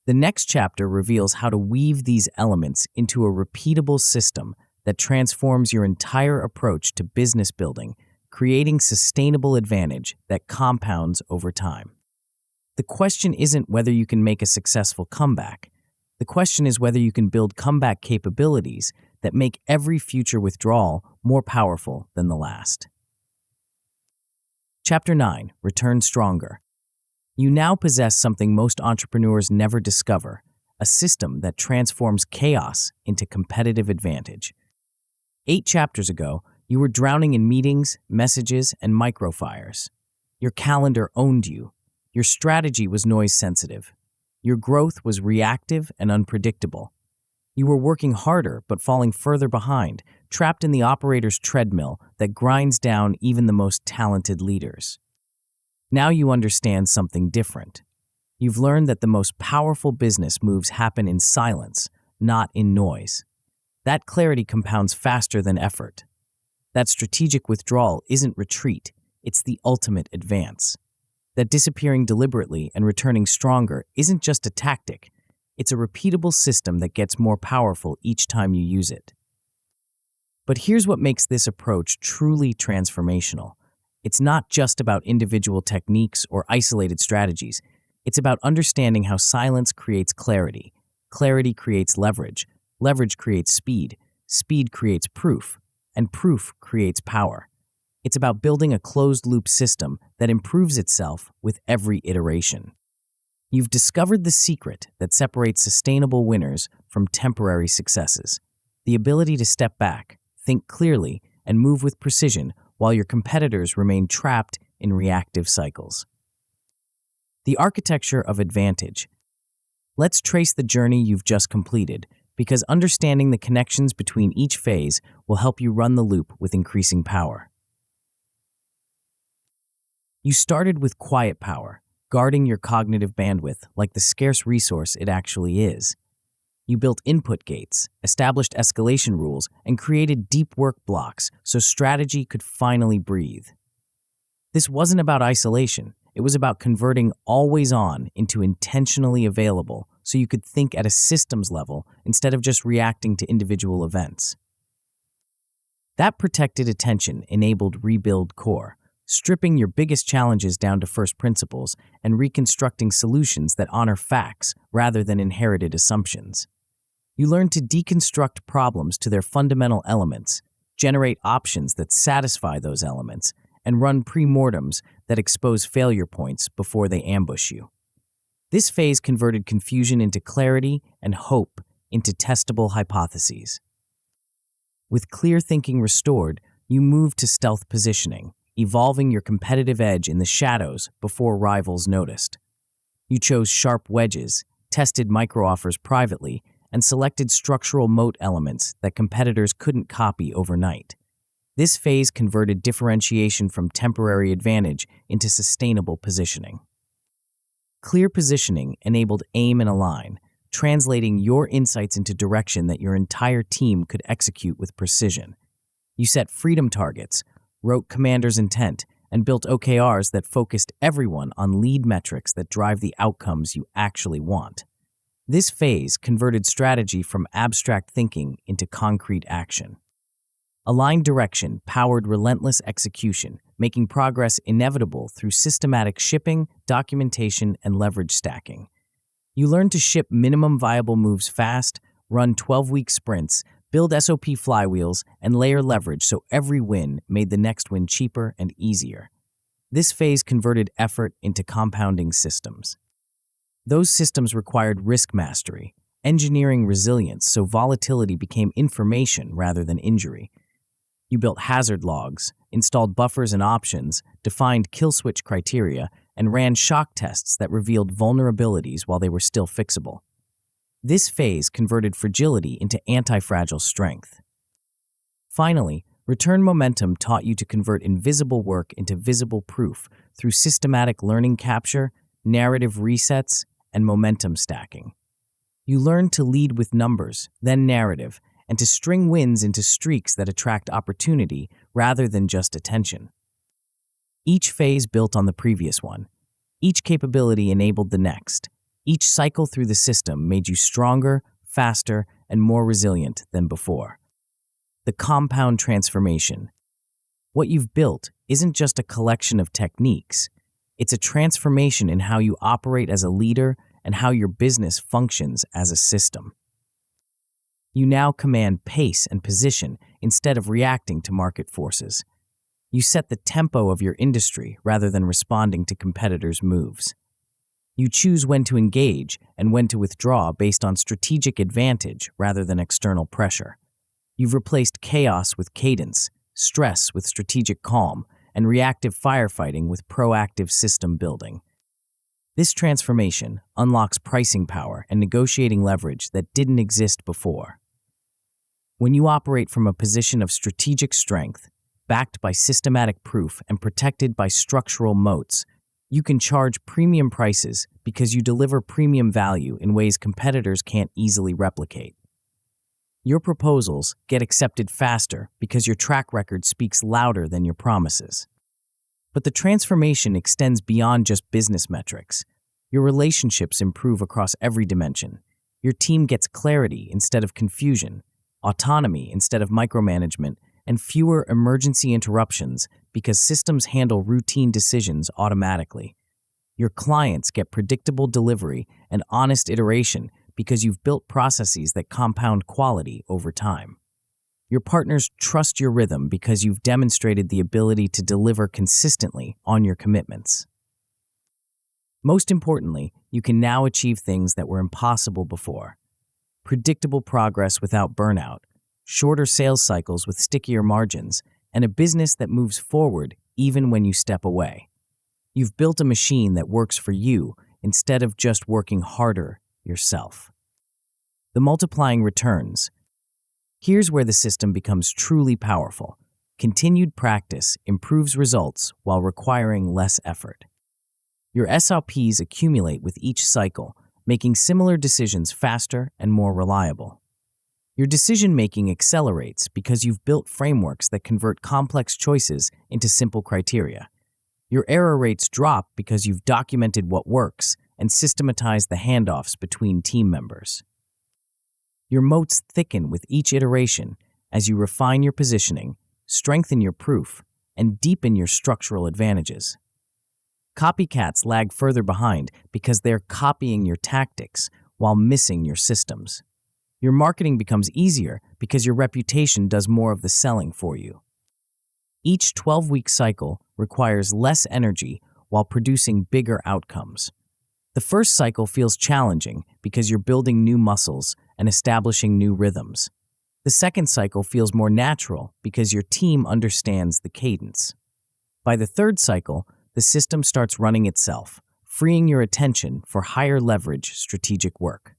The next chapter reveals how to weave these elements into a repeatable system that transforms your entire approach to business building, creating sustainable advantage that compounds over time. The question isn't whether you can make a successful comeback. The question is whether you can build comeback capabilities that make every future withdrawal more powerful than the last. Chapter 9. Return Stronger. You now possess something most entrepreneurs never discover, a system that transforms chaos into competitive advantage. 8 chapters ago, you were drowning in meetings, messages, and microfires. Your calendar owned you. Your strategy was noise-sensitive. Your growth was reactive and unpredictable. You were working harder but falling further behind, trapped in the operator's treadmill that grinds down even the most talented leaders. Now you understand something different. You've learned that the most powerful business moves happen in silence, not in noise. That clarity compounds faster than effort. That strategic withdrawal isn't retreat, it's the ultimate advance. That disappearing deliberately and returning stronger isn't just a tactic, it's a repeatable system that gets more powerful each time you use it. But here's what makes this approach truly transformational. It's not just about individual techniques or isolated strategies. It's about understanding how silence creates clarity. Clarity creates leverage. Leverage creates speed. Speed creates proof. And proof creates power. It's about building a closed-loop system that improves itself with every iteration. You've discovered the secret that separates sustainable winners from temporary successes. The ability to step back, think clearly, and move with precision while your competitors remain trapped in reactive cycles. The architecture of advantage. Let's trace the journey you've just completed, because understanding the connections between each phase will help you run the loop with increasing power. You started with quiet power, guarding your cognitive bandwidth like the scarce resource it actually is. You built input gates, established escalation rules, and created deep work blocks so strategy could finally breathe. This wasn't about isolation. It was about converting always on into intentionally available so you could think at a systems level instead of just reacting to individual events. That protected attention enabled Rebuild Core, stripping your biggest challenges down to first principles and reconstructing solutions that honor facts rather than inherited assumptions. You learn to deconstruct problems to their fundamental elements, generate options that satisfy those elements, and run premortems that expose failure points before they ambush you. This phase converted confusion into clarity and hope into testable hypotheses. With clear thinking restored, you move to stealth positioning, evolving your competitive edge in the shadows before rivals noticed. You chose sharp wedges, tested micro-offers privately, and selected structural moat elements that competitors couldn't copy overnight. This phase converted differentiation from temporary advantage into sustainable positioning. Clear positioning enabled aim and align, translating your insights into direction that your entire team could execute with precision. You set freedom targets, wrote commander's intent, and built OKRs that focused everyone on lead metrics that drive the outcomes you actually want. This phase converted strategy from abstract thinking into concrete action. Aligned direction powered relentless execution, making progress inevitable through systematic shipping, documentation, and leverage stacking. You learned to ship minimum viable moves fast, run 12-week sprints, build SOP flywheels, and layer leverage so every win made the next win cheaper and easier. This phase converted effort into compounding systems. Those systems required risk mastery, engineering resilience so volatility became information rather than injury. You built hazard logs, installed buffers and options, defined kill switch criteria, and ran shock tests that revealed vulnerabilities while they were still fixable. This phase converted fragility into anti-fragile strength. Finally, return momentum taught you to convert invisible work into visible proof through systematic learning capture, narrative resets, and momentum stacking. You learned to lead with numbers, then narrative, and to string wins into streaks that attract opportunity rather than just attention. Each phase built on the previous one. Each capability enabled the next. Each cycle through the system made you stronger, faster, and more resilient than before. The compound transformation. What you've built isn't just a collection of techniques. It's a transformation in how you operate as a leader and how your business functions as a system. You now command pace and position instead of reacting to market forces. You set the tempo of your industry rather than responding to competitors' moves. You choose when to engage and when to withdraw based on strategic advantage rather than external pressure. You've replaced chaos with cadence, stress with strategic calm, and reactive firefighting with proactive system building. This transformation unlocks pricing power and negotiating leverage that didn't exist before. When you operate from a position of strategic strength, backed by systematic proof and protected by structural moats, you can charge premium prices because you deliver premium value in ways competitors can't easily replicate. Your proposals get accepted faster because your track record speaks louder than your promises. But the transformation extends beyond just business metrics. Your relationships improve across every dimension. Your team gets clarity instead of confusion, autonomy instead of micromanagement, and fewer emergency interruptions because systems handle routine decisions automatically. Your clients get predictable delivery and honest iteration because you've built processes that compound quality over time. Your partners trust your rhythm because you've demonstrated the ability to deliver consistently on your commitments. Most importantly, you can now achieve things that were impossible before. Predictable progress without burnout, shorter sales cycles with stickier margins, and a business that moves forward even when you step away. You've built a machine that works for you instead of just working harder yourself. The multiplying returns. Here's where the system becomes truly powerful. Continued practice improves results while requiring less effort. Your SLPs accumulate with each cycle, making similar decisions faster and more reliable. Your decision-making accelerates because you've built frameworks that convert complex choices into simple criteria. Your error rates drop because you've documented what works and systematized the handoffs between team members. Your moats thicken with each iteration as you refine your positioning, strengthen your proof, and deepen your structural advantages. Copycats lag further behind because they're copying your tactics while missing your systems. Your marketing becomes easier because your reputation does more of the selling for you. Each 12-week cycle requires less energy while producing bigger outcomes. The first cycle feels challenging because you're building new muscles and establishing new rhythms. The second cycle feels more natural because your team understands the cadence. By the third cycle, the system starts running itself, freeing your attention for higher leverage strategic work.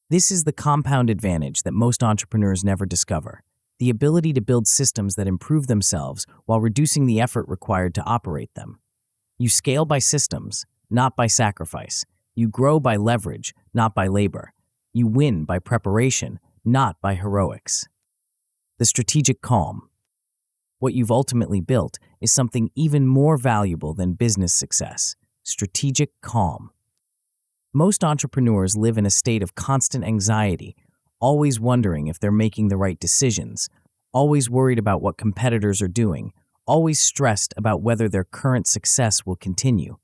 This is the compound advantage that most entrepreneurs never discover, the ability to build systems that improve themselves while reducing the effort required to operate them. You scale by systems, not by sacrifice. You grow by leverage, not by labor. You win by preparation, not by heroics. The strategic calm. What you've ultimately built is something even more valuable than business success: strategic calm. Most entrepreneurs live in a state of constant anxiety, always wondering if they're making the right decisions, always worried about what competitors are doing, always stressed about whether their current success will continue.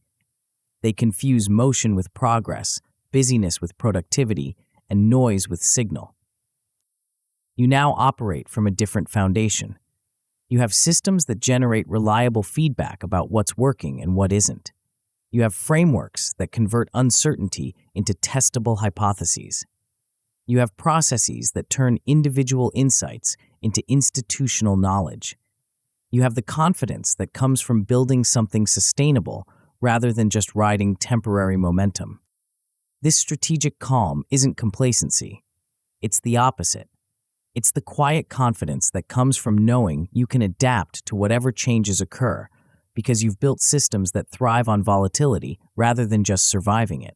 They confuse motion with progress, busyness with productivity, and noise with signal. You now operate from a different foundation. You have systems that generate reliable feedback about what's working and what isn't. You have frameworks that convert uncertainty into testable hypotheses. You have processes that turn individual insights into institutional knowledge. You have the confidence that comes from building something sustainable rather than just riding temporary momentum. This strategic calm isn't complacency. It's the opposite. It's the quiet confidence that comes from knowing you can adapt to whatever changes occur because you've built systems that thrive on volatility rather than just surviving it.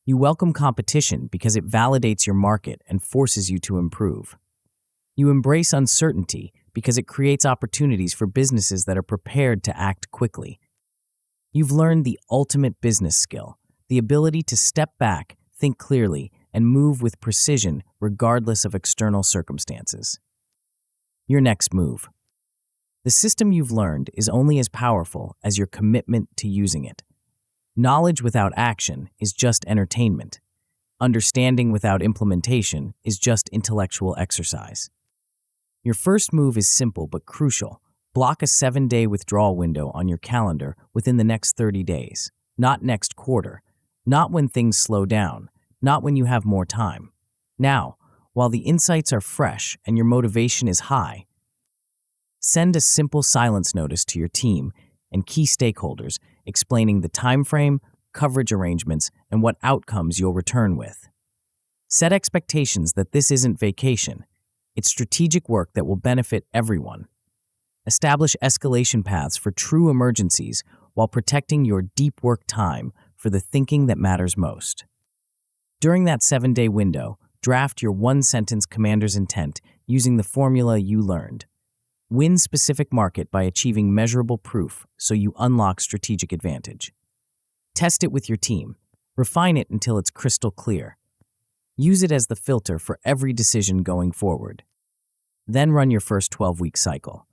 You welcome competition because it validates your market and forces you to improve. You embrace uncertainty because it creates opportunities for businesses that are prepared to act quickly. You've learned the ultimate business skill, the ability to step back, think clearly, and move with precision regardless of external circumstances. Your next move. The system you've learned is only as powerful as your commitment to using it. Knowledge without action is just entertainment. Understanding without implementation is just intellectual exercise. Your first move is simple but crucial. Block a 7-day withdrawal window on your calendar within the next 30 days, not next quarter, not when things slow down, not when you have more time. Now, while the insights are fresh and your motivation is high, send a simple silence notice to your team and key stakeholders explaining the time frame, coverage arrangements, and what outcomes you'll return with. Set expectations that this isn't vacation. It's strategic work that will benefit everyone. Establish escalation paths for true emergencies while protecting your deep work time for the thinking that matters most. During that 7-day window, draft your one-sentence commander's intent using the formula you learned. Win specific market by achieving measurable proof so you unlock strategic advantage. Test it with your team. Refine it until it's crystal clear. Use it as the filter for every decision going forward. Then run your first 12-week cycle.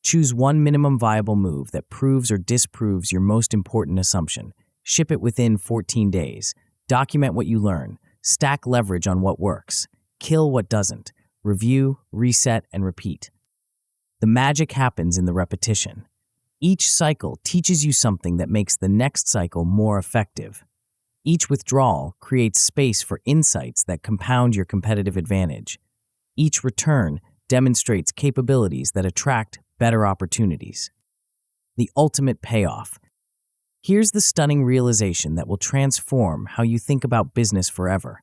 Choose one minimum viable move that proves or disproves your most important assumption. Ship it within 14 days. Document what you learn. Stack leverage on what works. Kill what doesn't. Review, reset, and repeat. The magic happens in the repetition. Each cycle teaches you something that makes the next cycle more effective. Each withdrawal creates space for insights that compound your competitive advantage. Each return demonstrates capabilities that attract better opportunities. The ultimate payoff. Here's the stunning realization that will transform how you think about business forever.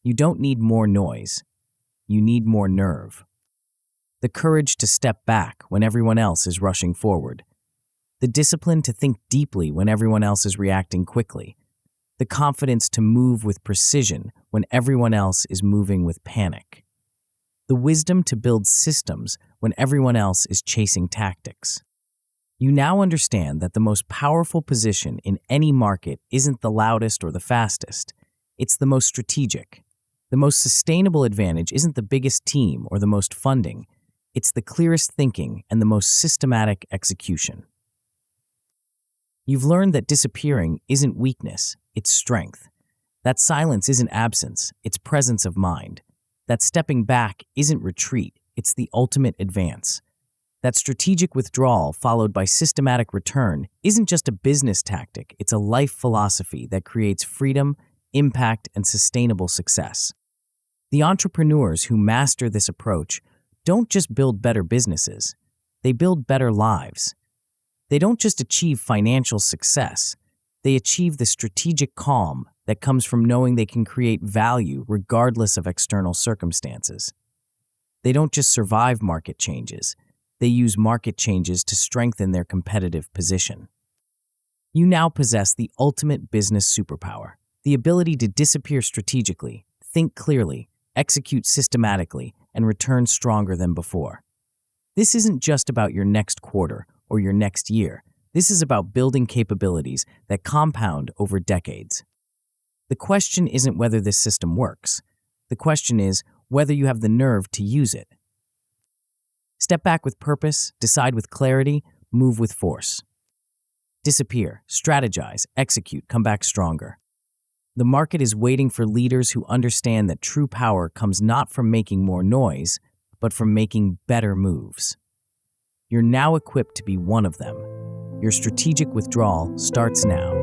You don't need more noise. You need more nerve. The courage to step back when everyone else is rushing forward. The discipline to think deeply when everyone else is reacting quickly. The confidence to move with precision when everyone else is moving with panic. The wisdom to build systems when everyone else is chasing tactics. You now understand that the most powerful position in any market isn't the loudest or the fastest. It's the most strategic. The most sustainable advantage isn't the biggest team or the most funding. It's the clearest thinking and the most systematic execution. You've learned that disappearing isn't weakness, it's strength. That silence isn't absence, it's presence of mind. That stepping back isn't retreat, it's the ultimate advance. That strategic withdrawal followed by systematic return isn't just a business tactic, it's a life philosophy that creates freedom, impact, and sustainable success. The entrepreneurs who master this approach don't just build better businesses, they build better lives. They don't just achieve financial success, they achieve the strategic calm that comes from knowing they can create value regardless of external circumstances. They don't just survive market changes, they use market changes to strengthen their competitive position. You now possess the ultimate business superpower, the ability to disappear strategically, think clearly, execute systematically, and return stronger than before. This isn't just about your next quarter or your next year. This is about building capabilities that compound over decades. The question isn't whether this system works. The question is whether you have the nerve to use it. Step back with purpose, decide with clarity, move with force. Disappear, strategize, execute, come back stronger. The market is waiting for leaders who understand that true power comes not from making more noise, but from making better moves. You're now equipped to be one of them. Your strategic withdrawal starts now.